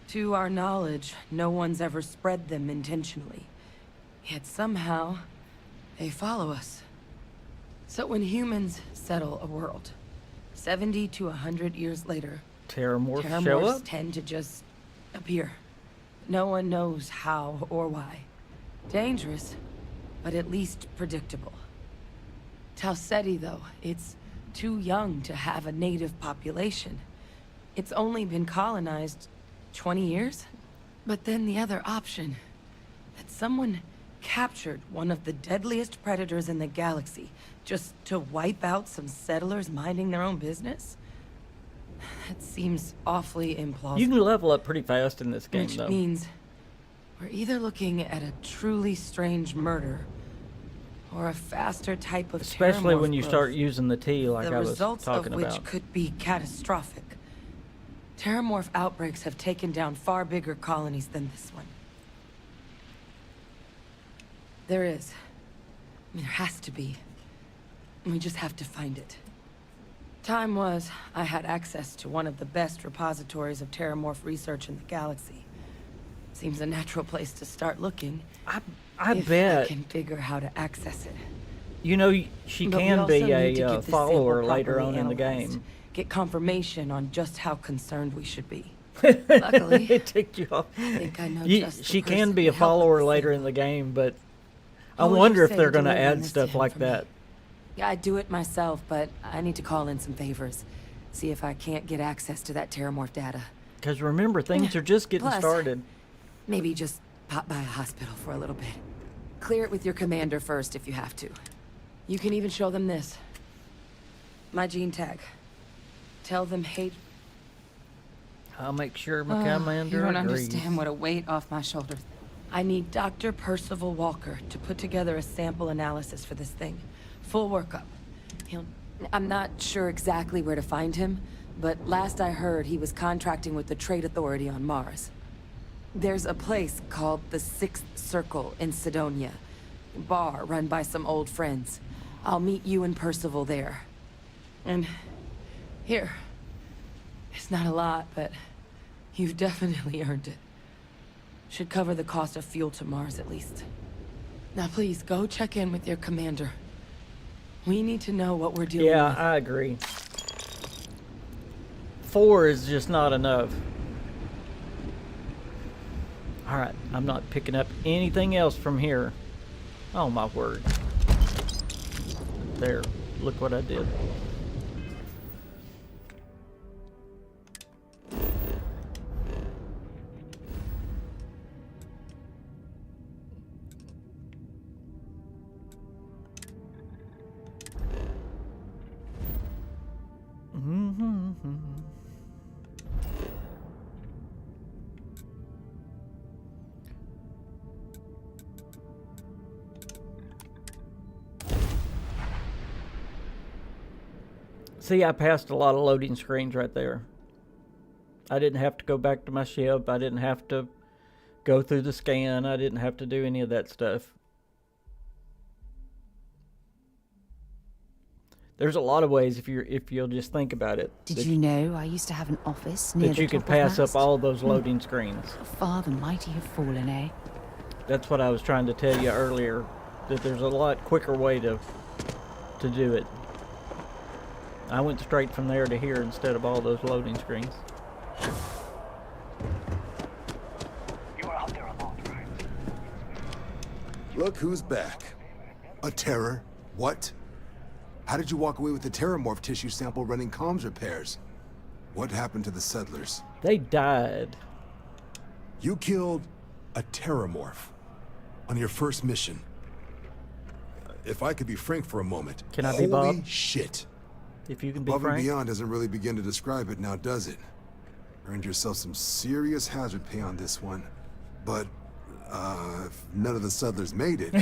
To our knowledge, no one's ever spread them intentionally. Yet somehow, they follow us. So when humans settle a world, 70 to 100 years later, Terramorphs show up? tend to just appear. No one knows how or why. Dangerous, but at least predictable. Tau Ceti, though, it's too young to have a native population. It's only been colonized 20 years? But then the other option, that someone captured one of the deadliest predators in the galaxy just to wipe out some settlers minding their own business? That seems awfully implausible. You can level up pretty fast in this game, Which though. means we're either looking at a truly strange murder or a faster type of Especially when terramorph you growth, start using the T like the I was results talking of which about. could be catastrophic. Terramorph outbreaks have taken down far bigger colonies than this one. There is. I mean, there has to be. We just have to find it. Time was, I had access to one of the best repositories of terramorph research in the galaxy. Seems a natural place to start looking. I if bet. I can figure how to access it. You know, she But we can also be need to a get this follower sample later properly on in the analyzed. game. Get confirmation on just how concerned we should be. Luckily, it ticked you off. I think I know You- just the she can person be a to help with follower the later in sample. the game, but I What would wonder you if say they're going to delivering add this to stuff him like for me? that. Yeah, I'd do it myself, but I need to call in some favors. See if I can't get access to that terramorph data. Because remember, things are just getting Plus, started. Maybe just pop by a hospital for a little bit. Clear it with your commander first if you have to. You can even show them this. My gene tag. Tell them hate. I'll make sure my commander You don't agrees. understand what a weight off my shoulders. I need Dr. Percival Walker to put together a sample analysis for this thing. Full workup. I'm not sure exactly where to find him, but last I heard he was contracting with the Trade Authority on Mars. There's a place called the Sixth Circle in Sidonia. Bar run by some old friends. I'll meet you and Percival there. And here. It's not a lot, but you've definitely earned it. Should cover the cost of fuel to Mars at least. Now please, go check in with your commander. We need to know what we're dealing Yeah, with. I agree. 4 is just not enough. Alright, I'm not picking up anything else from here. Oh my word. There, look what I did. See, I passed a lot of loading screens right there. I didn't have to go back to my ship. I didn't have to go through the scan. I didn't have to do any of that stuff. There's a lot of ways if you'll just think about it. Did that you know I used to have an office near that the you could top of pass up mast? all those loading screens. How far the mighty have fallen, eh? That's what I was trying to tell you earlier. That there's a lot quicker way to do it. I went straight from there to here instead of all those loading screens. You were out there alone, right? Look who's back. A terror? What? How did you walk away with the terramorph tissue sample running comms repairs? What happened to the settlers? They died. You killed a terramorph on your first mission. If I could be frank for a moment. Can I be Holy Bob? shit. If you can be Above and frank. beyond doesn't really begin to describe it now, does it? Earned yourself some serious hazard pay on this one. But, if none of the settlers made it,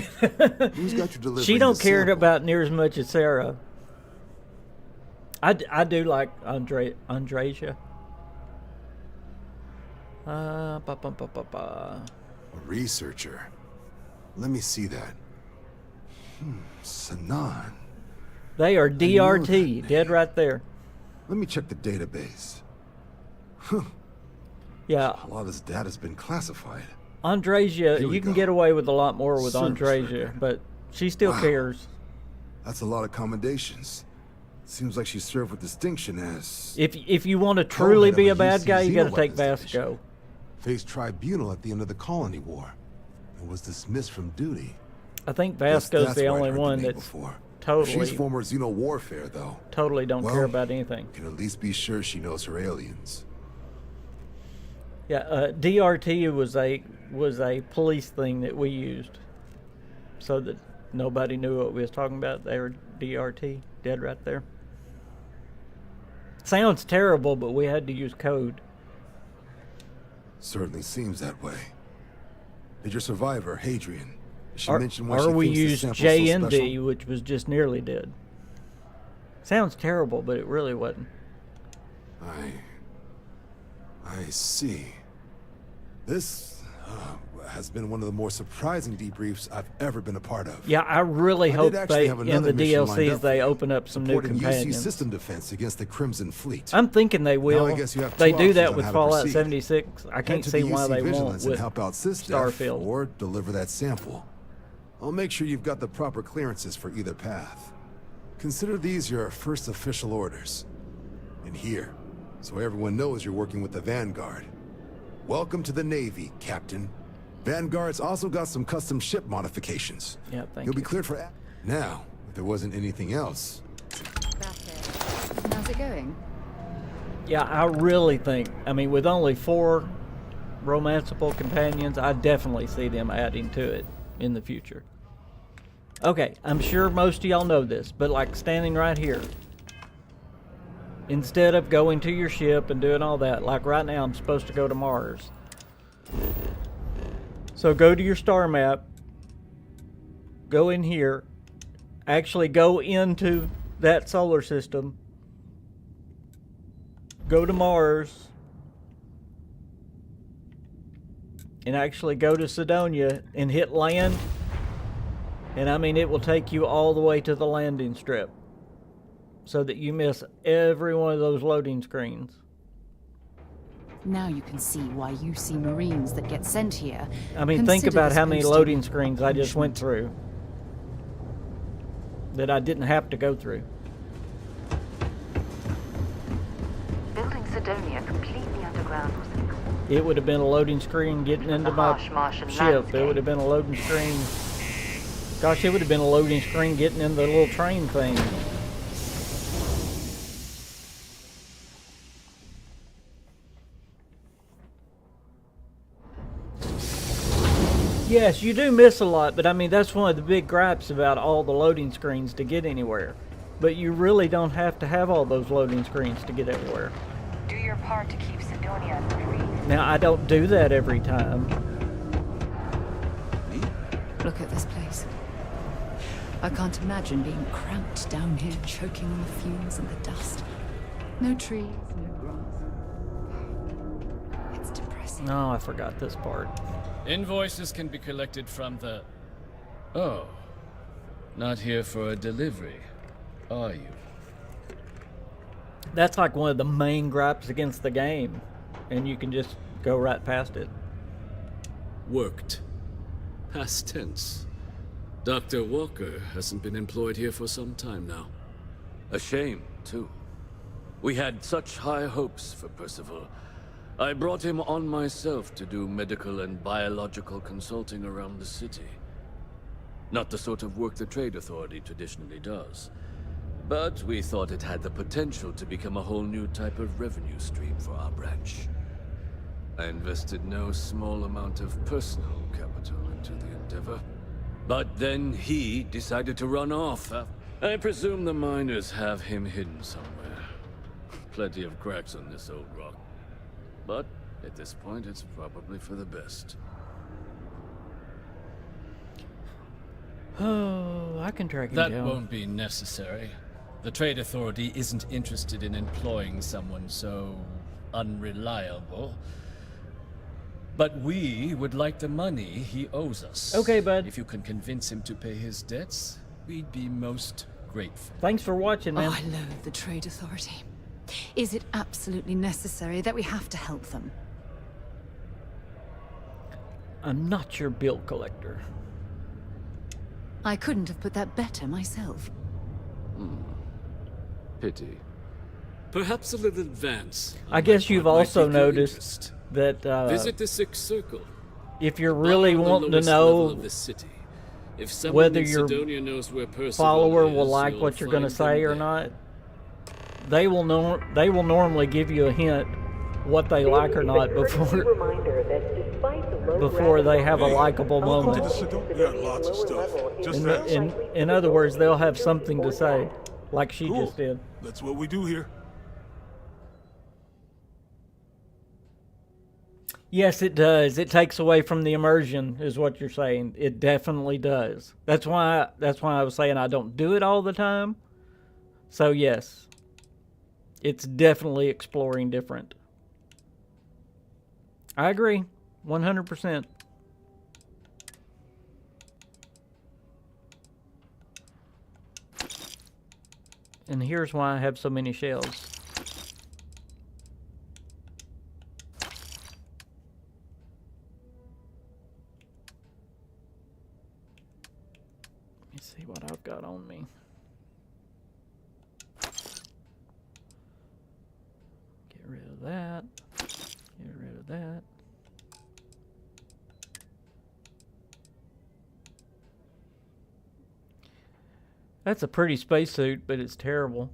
who's got you delivering She don't the care sample? about near as much as Sarah. I do like Andreja. A researcher. Let me see that. Sanan. They are know DRT, that dead name. right there. Let me check the database. Huh. Yeah, A lot of this data's been classified. Andresia, Here we you can go. get away with a lot more with Service Andresia, record. but she still Wow. cares. That's a lot of commendations. Seems like she served with distinction as... If you want to truly co-head be a of bad guy, you got to UC take Xenoweapons Vasco. Division. Faced tribunal at the end of the Colony War. And was dismissed from duty. I think Guess Vasco's that's the why I'd only heard the one name that's before. totally, She's former Xeno warfare, though. totally don't care Well, about anything. Can at least be sure she knows her aliens. Yeah, DRT was a police thing that we used, so that nobody knew what we was talking about. They were DRT, dead right there. Sounds terrible, but we had to use code. Certainly seems that way. Did your survivor, Hadrian, did she Or, mention why or she we thinks the used sample's so JND, special? which was just nearly dead. Sounds terrible, but it really wasn't. I see. This has been one of the more surprising debriefs I've ever been a part of. Yeah, I really I hope did actually they, have in another the mission lined DLCs, up they for you, open up some new supporting UC companions. system defense against the Crimson Fleet. I'm thinking they will. Now I guess you have They two do that options on with how to Fallout proceed. 76. I Head can't to see the why UC they won't Vigilance and with help out SysDef, Starfield. or deliver that sample. I'll make sure you've got the proper clearances for either path. Consider these your first official orders. And here, so everyone knows you're working with the Vanguard. Welcome to the Navy, Captain. Vanguard's also got some custom ship modifications. Yeah, thank You'll you. be cleared for... Now, if there wasn't anything else... How's it going? Yeah, I really think, I mean, with only 4 romanceable companions, I definitely see them adding to it in the future. Okay, I'm sure most of y'all know this, but like standing right here, instead of going to your ship and doing all that, like right now I'm supposed to go to Mars. So go to your star map, go in here, actually go into that solar system, go to Mars, and actually go to Sidonia and hit land. And I mean, it will take you all the way to the landing strip so that you miss every one of those loading screens. Now you can see why you see Marines that get sent here. I mean, think consider about this how many posting loading screens I just went punishment. through that I didn't have to go through. Building Sidonia completely underground was an It would have been a loading screen getting into The my harsh Martian ship. It landscape. would have been a loading screen. Gosh, it would have been a loading screen getting in the little train thing. Yes, you do miss a lot, but I mean, that's one of the big gripes about all the loading screens to get anywhere. But you really don't have to have all those loading screens to get everywhere. Do your part to keep Sidonia free. Now, I don't do that every time. Look at this place. I can't imagine being cramped down here, choking on the fumes and the dust. No trees, no grass. It's depressing. No, I forgot this part. Invoices can be collected from the... Oh. Not here for a delivery, are you? That's like one of the main gripes against the game, and you can just go right past it. Worked. Past tense. Dr. Walker hasn't been employed here for some time now. A shame, too. We had such high hopes for Percival. I brought him on myself to do medical and biological consulting around the city. Not the sort of work the Trade Authority traditionally does. But we thought it had the potential to become a whole new type of revenue stream for our branch. I invested no small amount of personal capital into the endeavor. But then he decided to run off. I presume the miners have him hidden somewhere. Plenty of cracks on this old rock. But at this point, it's probably for the best. Oh, I can track him That down. won't be necessary. The Trade Authority isn't interested in employing someone so unreliable. But we would like the money he owes us. Okay, bud. If you can convince him to pay his debts, we'd be most grateful. Thanks for watching, man. Oh, I loathe the Trade Authority. Is it absolutely necessary that we have to help them? I'm not your bill collector. I couldn't have put that better myself. Pity. Perhaps a little advance. I guess you've also noticed that visit the Sixth Circle. if you're really wanting to know whether your follower will like what you're going to say or not, they will normally give you a hint what they like or not before they have a likable moment. Lots of stuff. Just fast. In other words, they'll have something to say, like she just did. That's what we do here. Yes, it does. It takes away from the immersion, is what you're saying. It definitely does. That's why I was saying I don't do it all the time. So yes, it's definitely exploring different. I agree, 100%. And here's why I have so many shells. Let's see what I've got on me. Get rid of that. Get rid of that. That's a pretty spacesuit, but it's terrible.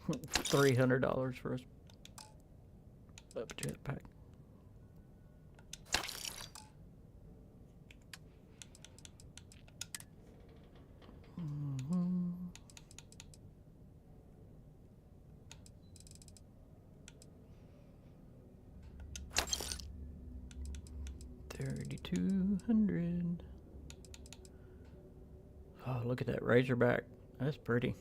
$300 for a jetpack. $3,200. Oh, look at that Razorback. That's pretty.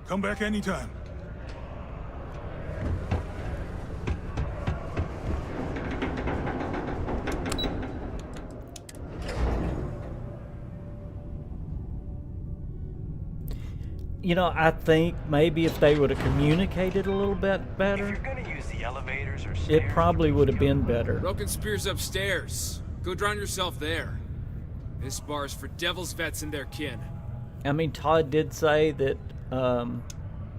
Come back anytime. You know, I think maybe if they would have communicated a little bit better, If you're gonna use the elevators or stairs, it probably would have been better. Broken Spear's upstairs. Go drown yourself there. This bar's for devil's vets and their kin. I mean, Todd did say that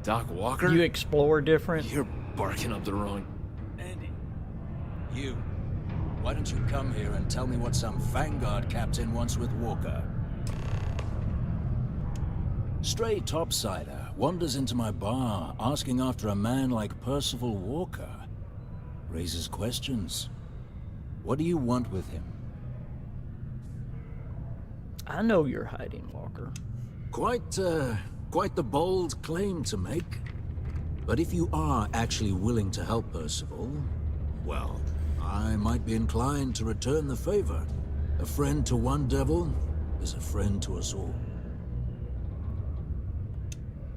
Doc Walker? you explore different. You're barking up the wrong... Andy, you. Why don't you come here and tell me what some Vanguard captain wants with Walker? Stray topsider wanders into my bar asking after a man like Percival Walker. Raises questions. What do you want with him? I know you're hiding, Walker. Quite the bold claim to make. But if you are actually willing to help Percival, well, I might be inclined to return the favor. A friend to one devil is a friend to us all.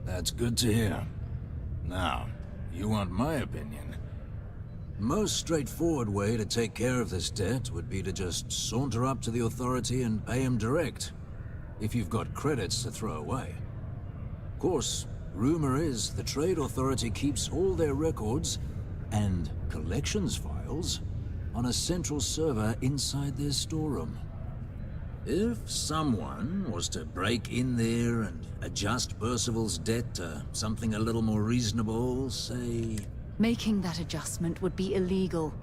That's good to hear. Now, you want my opinion? Most straightforward way to take care of this debt would be to just saunter up to the authority and pay him direct, if you've got credits to throw away. Of course, rumor is the Trade Authority keeps all their records and collections files on a central server inside their storeroom. If someone was to break in there and adjust Percival's debt to something a little more reasonable, say... Making that adjustment would be illegal.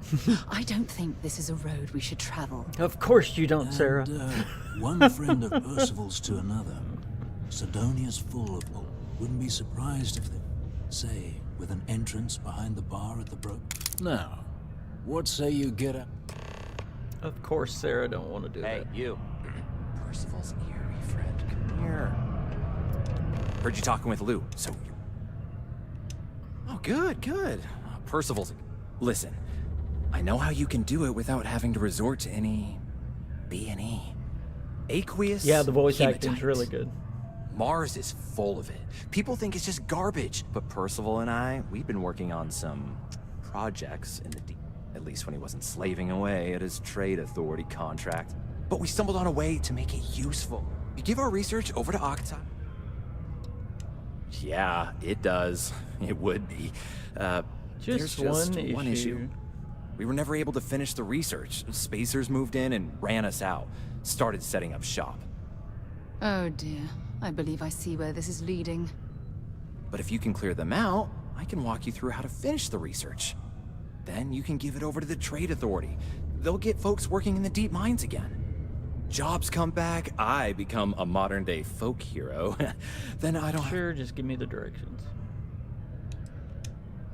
I don't think this is a road we should travel. Of course you don't, Sarah. One friend of Percival's to another. Sidonia's full of them. Wouldn't be surprised if they... say, with an entrance behind the bar at the brook. Now, what say you get a... Of course Sarah don't want to do that. Hey, you. Percival's eerie friend. Come here. Heard you talking with Lou, so... Oh, good, good. Percival's... Listen, I know how you can do it without having to resort to any... B&E. Aqueous... Yeah, the voice hematite. acting's really good. Mars is full of it. People think it's just garbage. But Percival and I, we've been working on some projects in the deep. At least when he wasn't slaving away at his trade authority contract. But we stumbled on a way to make it useful. You give our research over to Octa. Yeah, it does. It would be. There's just one issue. We were never able to finish the research. Spacers moved in and ran us out. Started setting up shop. Oh dear. I believe I see where this is leading. But if you can clear them out, I can walk you through how to finish the research. Then you can give it over to the trade authority. They'll get folks working in the deep mines again. Jobs come back, I become a modern-day folk hero. Then I don't... Sure, just give me the directions.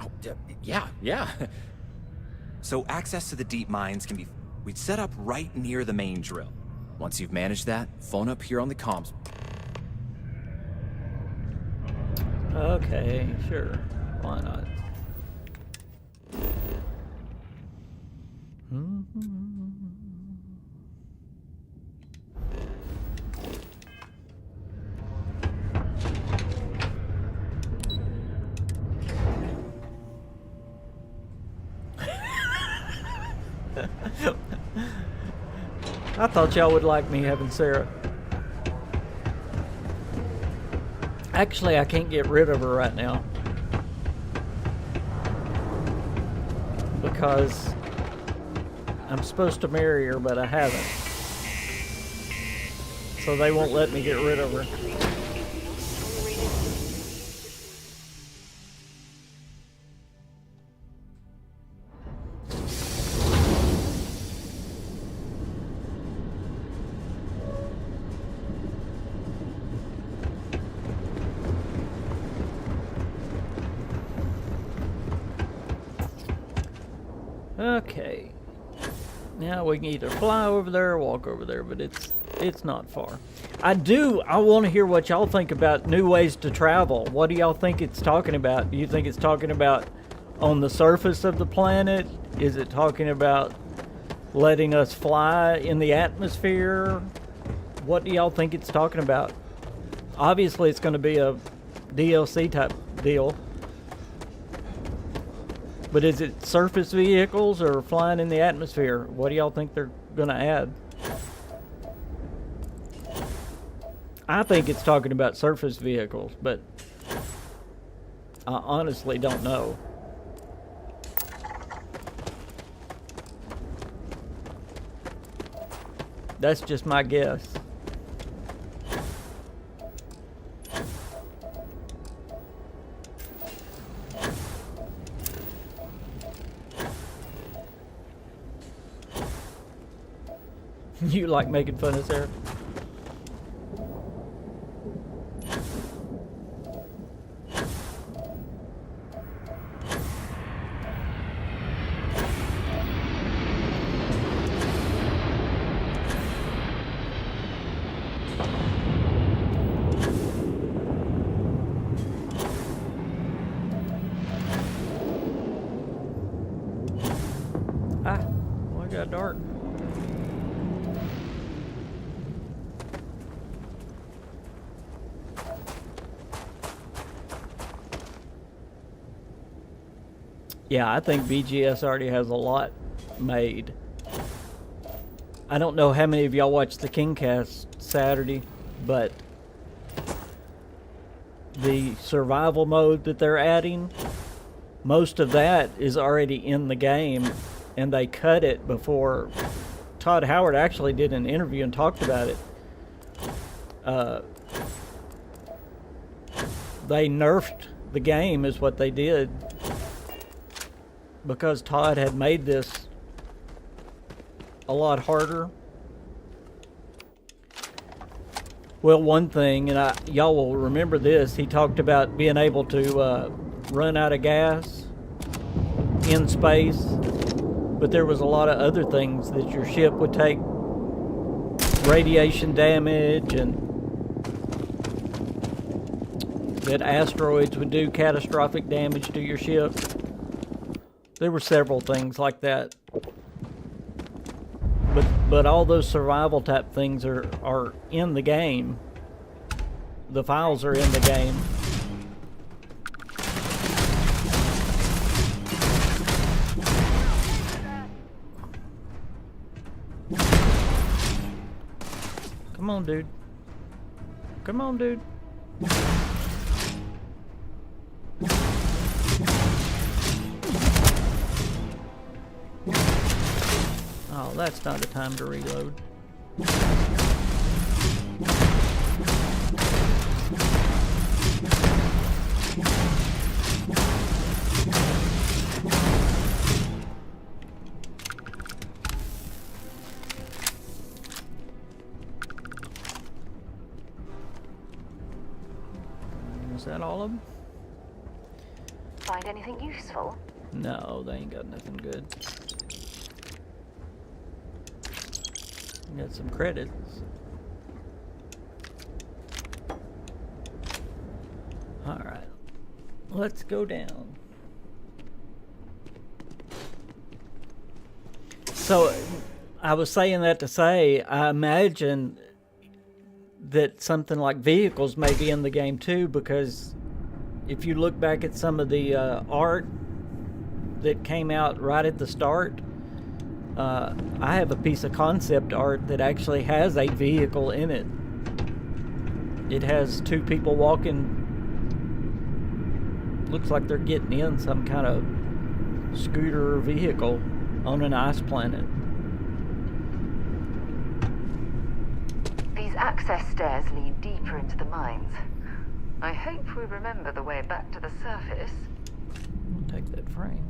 Oh, yeah. So access to the deep mines can be... We'd set up right near the main drill. Once you've managed that, phone up here on the comms. Okay, sure. Why not? I thought y'all would like me having Sarah. Actually, I can't get rid of her right now. Because I'm supposed to marry her, but I haven't. So they won't let me get rid of her. Okay. Now we can either fly over there or walk over there, but it's not far. I want to hear what y'all think about new ways to travel. What do y'all think it's talking about? Do you think it's talking about on the surface of the planet? Is it talking about letting us fly in the atmosphere? What do y'all think it's talking about? Obviously it's going to be a DLC type deal. But is it surface vehicles or flying in the atmosphere? What do y'all think they're going to add? I think it's talking about surface vehicles, but I honestly don't know. That's just my guess. You like making fun of Sarah? Well, I got dark. Yeah, I think BGS already has a lot made. I don't know how many of y'all watched the KingCast Saturday, but the survival mode that they're adding, most of that is already in the game, and they cut it before. Todd Howard actually did an interview and talked about it. They nerfed the game is what they did, because Todd had made this a lot harder. Well, one thing, and y'all will remember this, he talked about being able to run out of gas in space, but there was a lot of other things that your ship would take radiation damage and that asteroids would do catastrophic damage to your ship. There were several things like that. But all those survival type things are in the game. The files are in the game. Come on, dude. Come on, dude. Oh, that's not the time to reload. Is that all of them? Find anything useful? No, they ain't got nothing good. Got some credits. Alright. Let's go down. So, I was saying that to say, I imagine that something like vehicles may be in the game too, because if you look back at some of the art that came out right at the start, I have a piece of concept art that actually has a vehicle in it. It has two people walking. Looks like they're getting in some kind of scooter or vehicle on an ice planet. These access stairs lead deeper into the mines. I hope we remember the way back to the surface. I'll take that frame.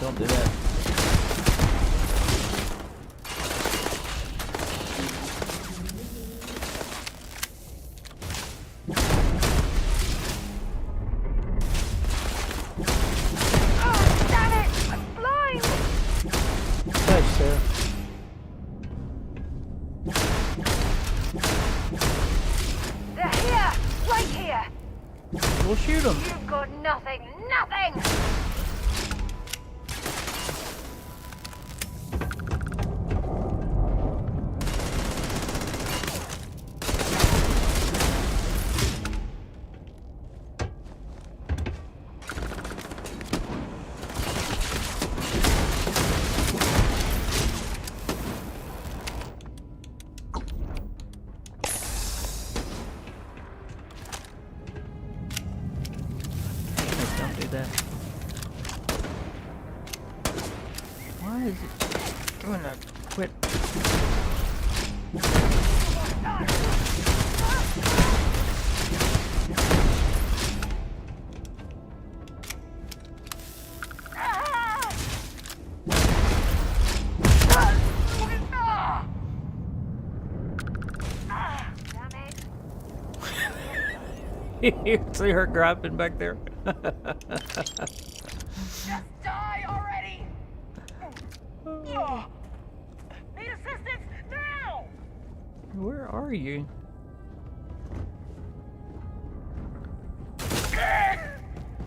Don't do that. Oh, damn it! I'm blind! Thanks, Sarah. They're here! Right here! We'll shoot them. You've got nothing! Nothing! Don't do that. Why is it doing that? Quit. You see her griping back there? Just die already! Need assistance now! Where are you?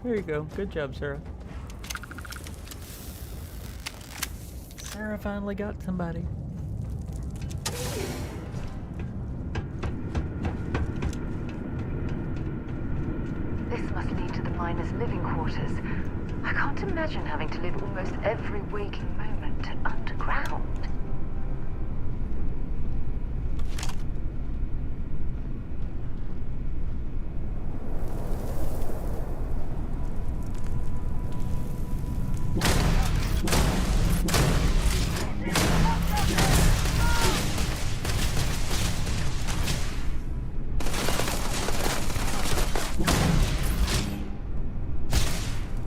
There you go. Good job, Sarah. Sarah finally got somebody. This must lead to the miners' living quarters. I can't imagine having to live almost every waking moment underground.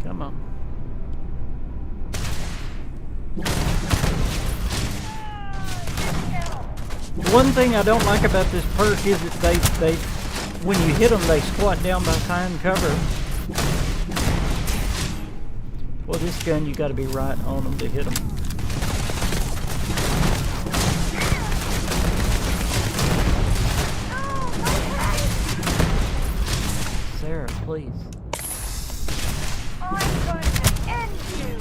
Come on. One thing I don't like about this perk is that they when you hit them, they squat down behind cover. Well, this gun, you got to be right on them to hit them. Sarah, please. I'm going to end you!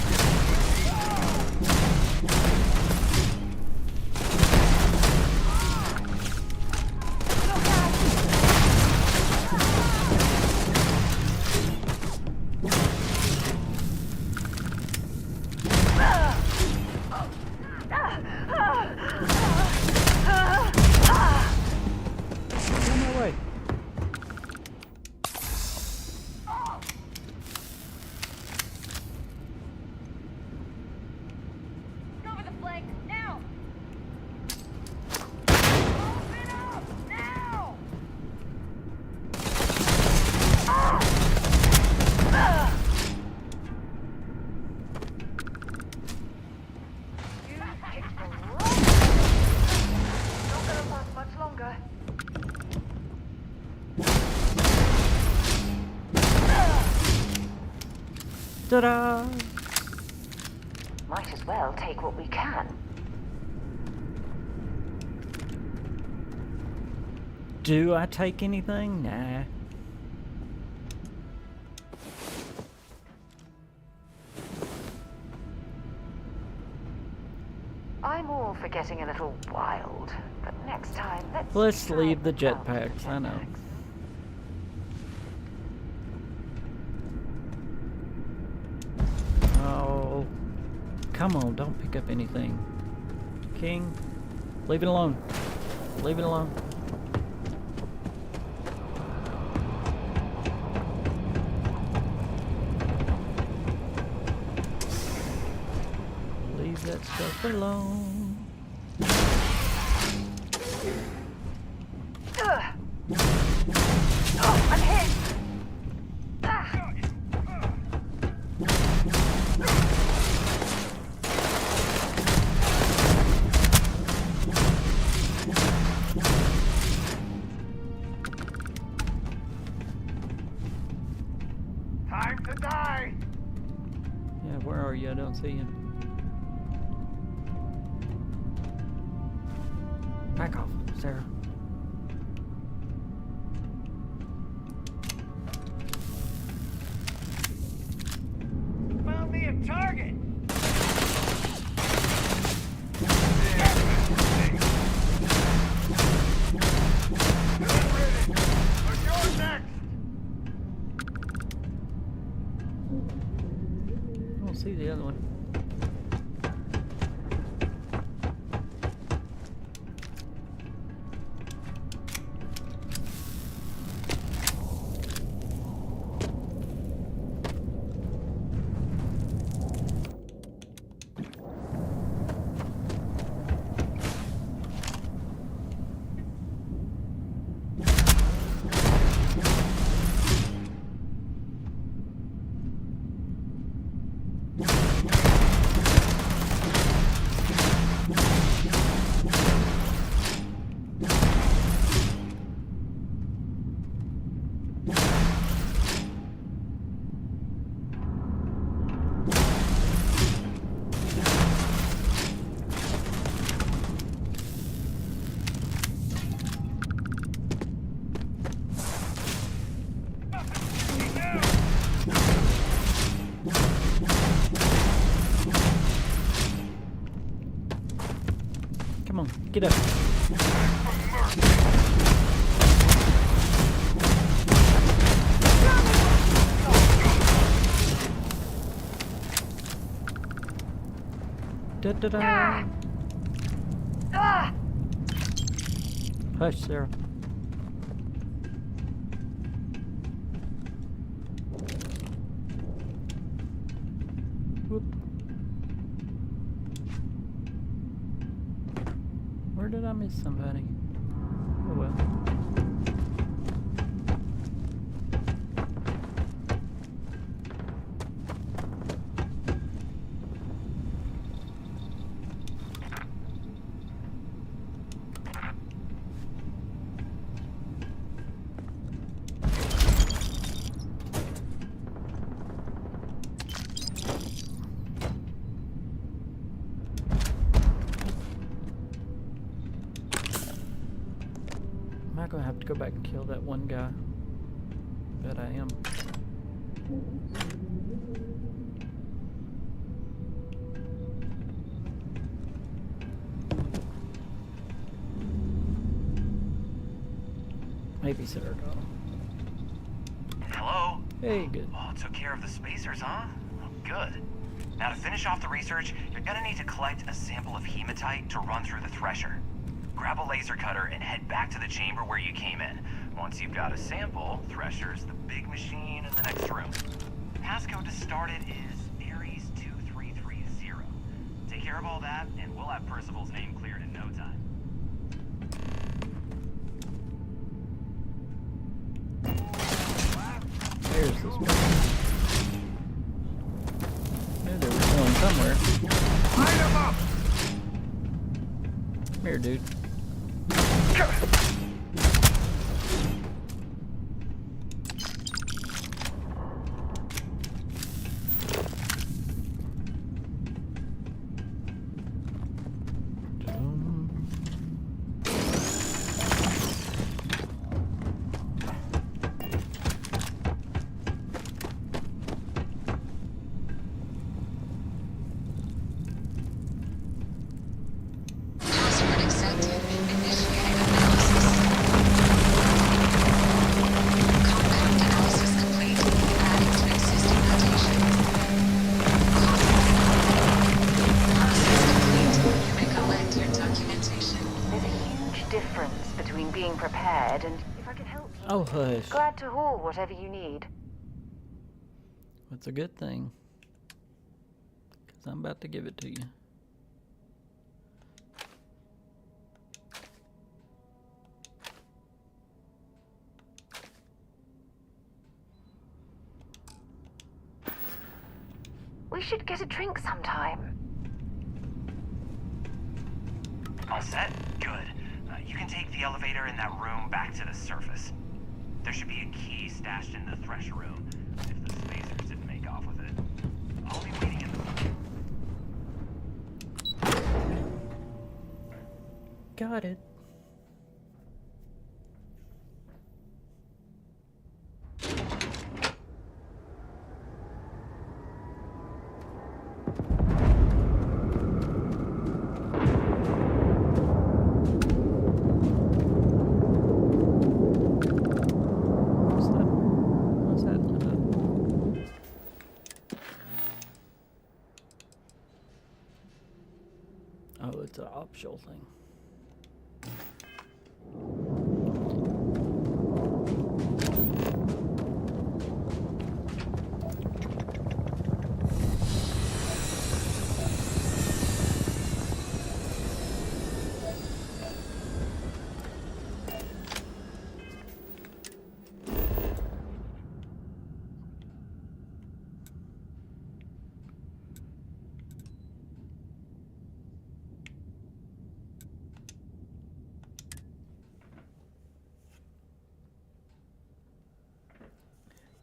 Ta-da! Might as well take what we can. Do I take anything? Nah. I'm all for getting a little wild, but next time Let's leave the jetpacks, I know. Oh, come on, don't pick up anything. King, leave it alone. Leave it alone. Leave that stuff alone. Oh, I'm hit! Time to die! Yeah, where are you? I don't see you. Back off, Sarah. Found me a target! I don't see the other one. Come on, get up. Da-da-da. Hush, Sarah. Whoop. Where did I miss somebody? Oh well. Am I gonna have to go back and kill that one guy? Bet I am. Maybe Sarah. Hello? Hey, good. Oh, took care of the spacers, huh? Oh, good. Now to finish off the research, you're gonna need to collect a sample of hematite to run through the thresher. Grab a laser cutter and head back to the chamber where you came in. Once you've got a sample, thresher's the big machine in the next room. Passcode to start it is Ares 2330. Take care of all that, and we'll have Percival's name cleared in no time. There's this one. Knew there was one somewhere. Light him up! Come here, dude. Oh, hush. Glad to haul whatever you need. That's a good thing. Because I'm about to give it to you. We should get a drink sometime. All set? Good. You can take the elevator in that room back to the surface. There should be a key stashed in the thresher room, if the spacers didn't make off with it. I'll be waiting in the... Got it. It's an optional thing.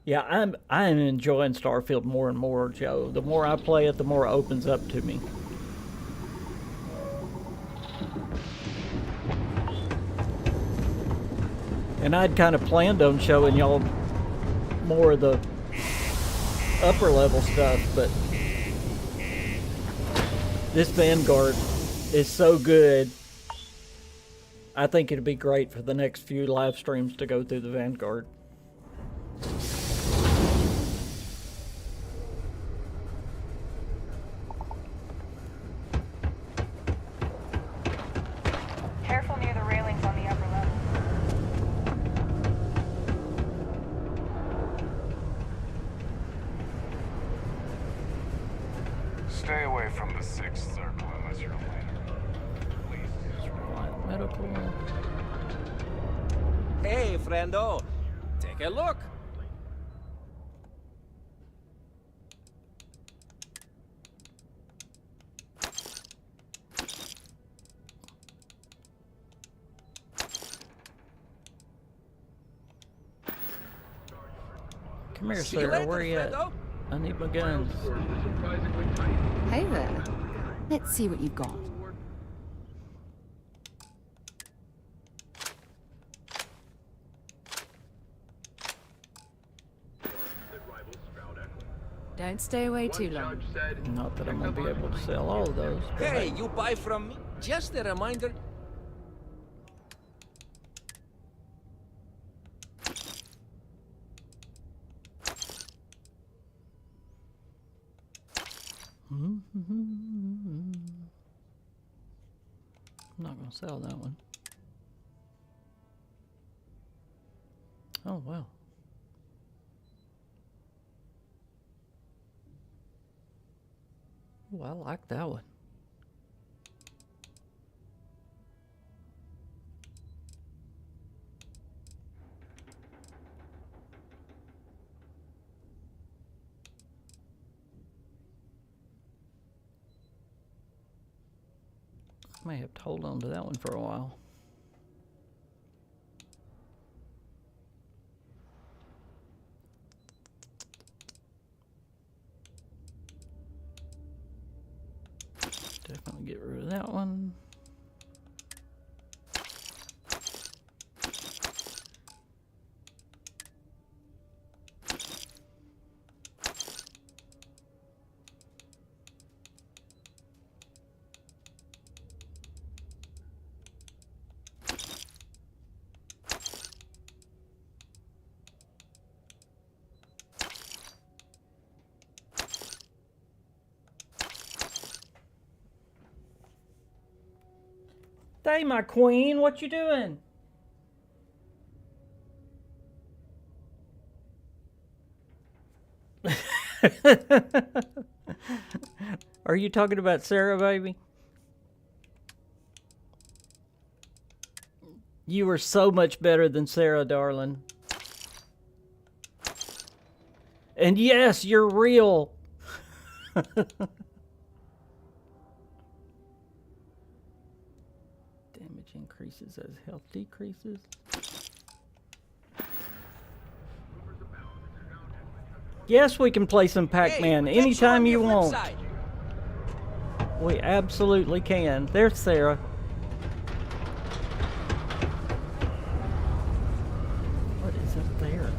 Yeah, I'm enjoying Starfield more and more, Joe. The more I play it, the more it opens up to me. And I'd kind of planned on showing y'all more of the upper level stuff, but this Vanguard is so good. I think it'd be great for the next few live streams to go through the Vanguard. Careful near the railings on the upper level. Stay away from the sixth circle unless you're a lander. Please. Medical. Hey, friendo. Take a look. Come here, Sarah. Where are you at? I need my guns. Hey there. Let's see what you've got. Don't stay away too long. Not that I'm gonna be able to sell all of those. but Hey, you buy from me? Just a reminder. I'm not gonna sell that one. Oh wow. Oh, I like that one. I may have to hold on to that one for a while. Definitely get rid of that one. Hey, my queen, what you doing? Are you talking about Sarah, baby? You are so much better than Sarah, darling. And yes, you're real. Damage increases as health decreases. Yes, we can play some Pac-Man anytime you want. We absolutely can. There's Sarah. What is up there?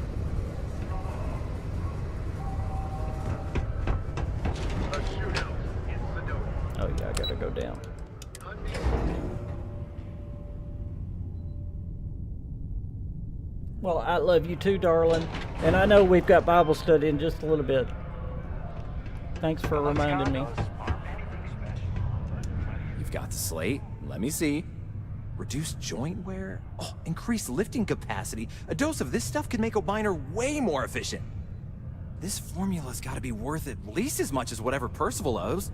Oh yeah, I gotta go down. Well, I love you too, darling. And I know we've got Bible study in just a little bit. Thanks for reminding me. You've got the slate. Let me see. Reduced joint wear? Oh, increased lifting capacity. A dose of this stuff could make a miner way more efficient. This formula's got to be worth at least as much as whatever Percival owes.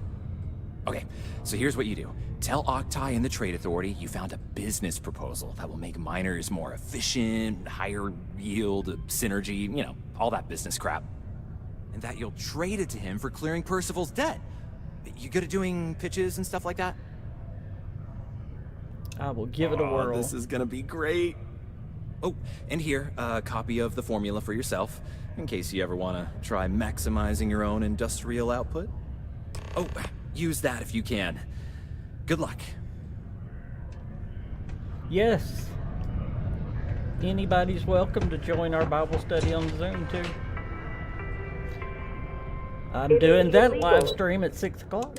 Okay, so here's what you do. Tell Octai and the Trade Authority you found a business proposal that will make miners more efficient, higher yield, synergy, you know, all that business crap. And that you'll trade it to him for clearing Percival's debt. You good at doing pitches and stuff like that? I will give it a whirl. This is gonna be great. Oh, and here, a copy of the formula for yourself, in case you ever want to try maximizing your own industrial output. Oh, use that if you can. Good luck. Yes. Anybody's welcome to join our Bible study on Zoom too. I'm doing that live stream at 6 o'clock.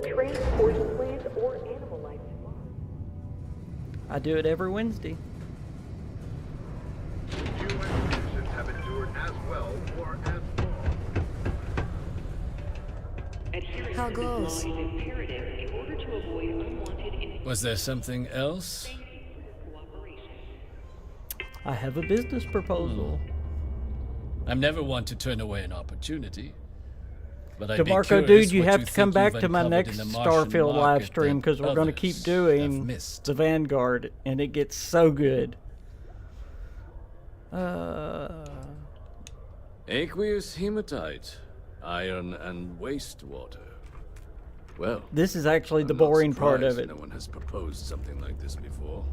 I do it every Wednesday. How goes? Was there something else? I have a business proposal. I'm never one to turn away an opportunity. But I'd DeMarco, be dude, you have you to come think back you've to my uncovered next in the Martian Starfield live market stream because we're going to keep others doing have missed. the Vanguard, and it gets so good. Aqueous hematite, iron and wastewater. Well, This is actually the I'm not boring part of surprised it. No one has proposed something like this before.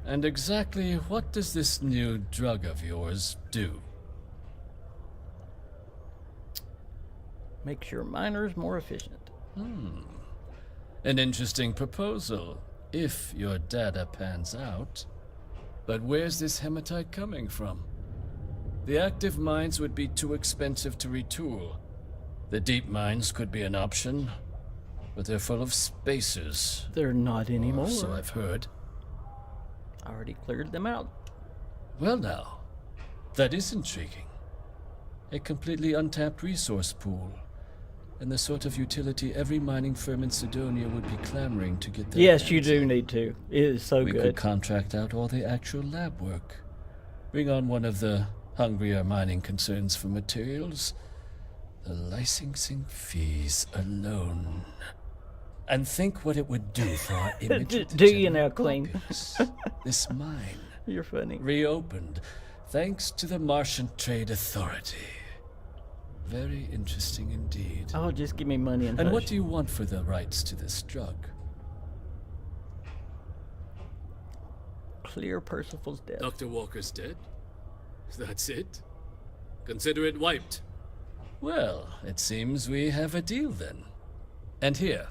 And exactly what does this new drug of yours do? Makes your miners more efficient. An interesting proposal, if your data pans out. But where's this hematite coming from? The active mines would be too expensive to retool. The deep mines could be an option, but they're full of spacers. They're not anymore. So I've heard. I already cleared them out. Well now, that is intriguing. A completely untapped resource pool, and the sort of utility every mining firm in Sidonia would be clamoring to get their Yes, you hands do on. need to. It is so We good. could contract out all the actual lab work. Bring on one of the hungrier mining concerns for materials. The licensing fees alone. And think what it would do for our image. with the Do you general now, Queen? populace. This mine. You're funny. Reopened, thanks to the Martian Trade Authority. Very interesting indeed. Oh, just give me money and And what hush. do you want for the rights to this drug? Clear Percival's death. Dr. Walker's dead? That's it? Consider it wiped. Well, it seems we have a deal then. And here,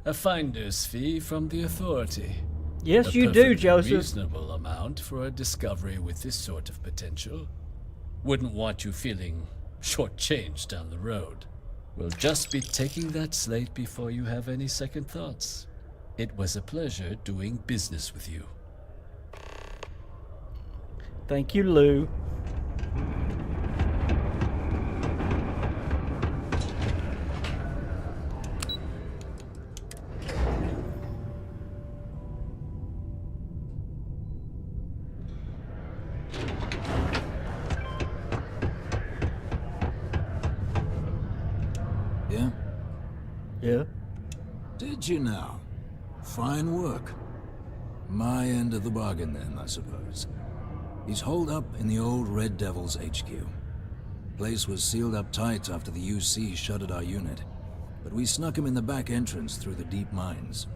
a finder's fee from the Authority. Yes, A you do, perfectly Joseph. reasonable amount for a discovery with this sort of potential. Wouldn't want you feeling shortchanged down the road. We'll just be taking that slate before you have any second thoughts. It was a pleasure doing business with you. Thank you, Lou. Yeah? Yeah? Did you now? Fine work. My end of the bargain then, I suppose. He's holed up in the old Red Devil's HQ. Place was sealed up tight after the UC shuttered our unit, but we snuck him in the back entrance through the deep mines.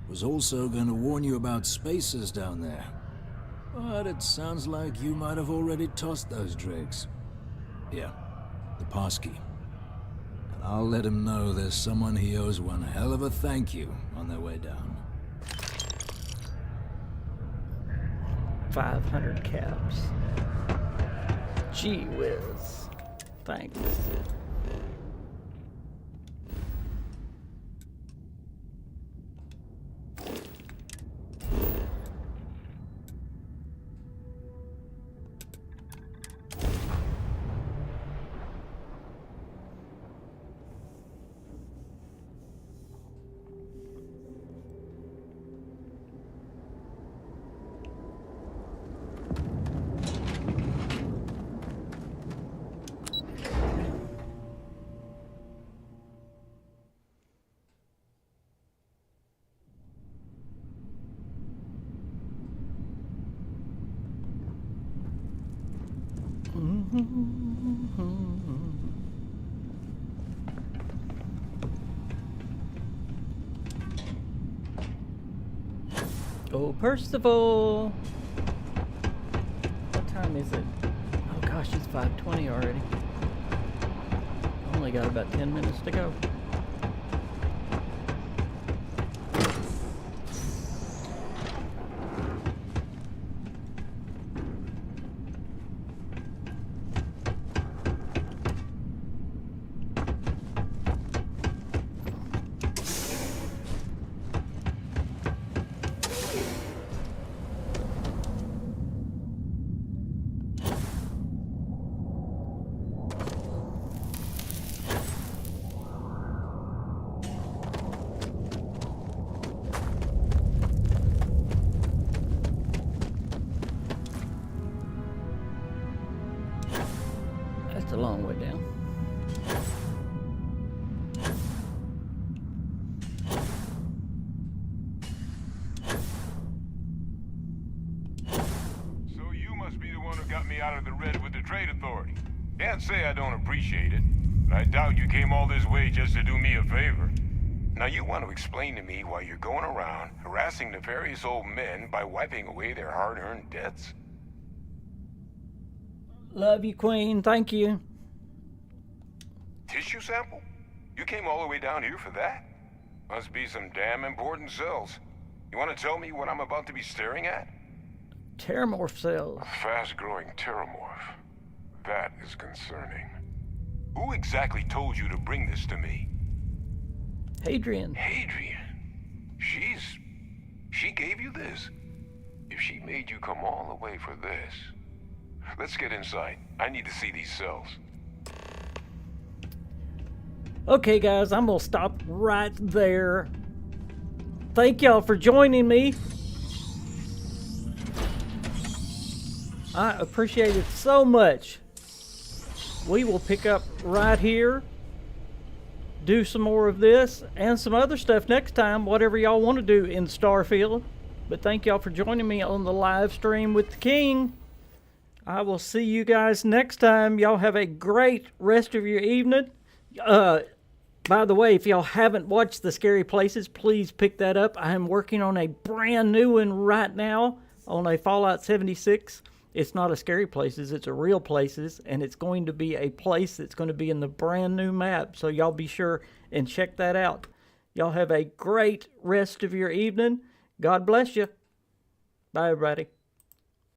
Was also going to warn you about spacers down there, but it sounds like you might have already tossed those dregs. Yeah, the passkey. And I'll let him know there's someone he owes one hell of a thank you on their way down. 500 caps. Gee whiz. Thanks. Oh, Percival! What time is it? Oh gosh, it's 5:20 already. Only got about 10 minutes to go. That's a long way down. So you must be the one who got me out of the red with the Trade Authority. Can't say I don't appreciate it, but I doubt you came all this way just to do me a favor. Now you want to explain to me why you're going around harassing nefarious old men by wiping away their hard-earned debts? Love you, Queen. Thank you. Tissue sample? You came all the way down here for that? Must be some damn important cells. You want to tell me what I'm about to be staring at? Terramorph cells. A fast-growing terramorph. That is concerning. Who exactly told you to bring this to me? Hadrian. Hadrian? She gave you this? If she made you come all the way for this... Let's get inside. I need to see these cells. Okay, guys, I'm going to stop right there. Thank y'all for joining me. I appreciate it so much. We will pick up right here, do some more of this and some other stuff next time, whatever y'all want to do in Starfield. But thank y'all for joining me on the live stream with the King. I will see you guys next time. Y'all have a great rest of your evening. By the way, if y'all haven't watched The Scary Places, please pick that up. I am working on a brand new one right now on a Fallout 76. It's not a Scary Places, it's a Real Places, and it's going to be a place that's going to be in the brand new map. So y'all be sure and check that out. Y'all have a great rest of your evening. God bless you. Bye, everybody.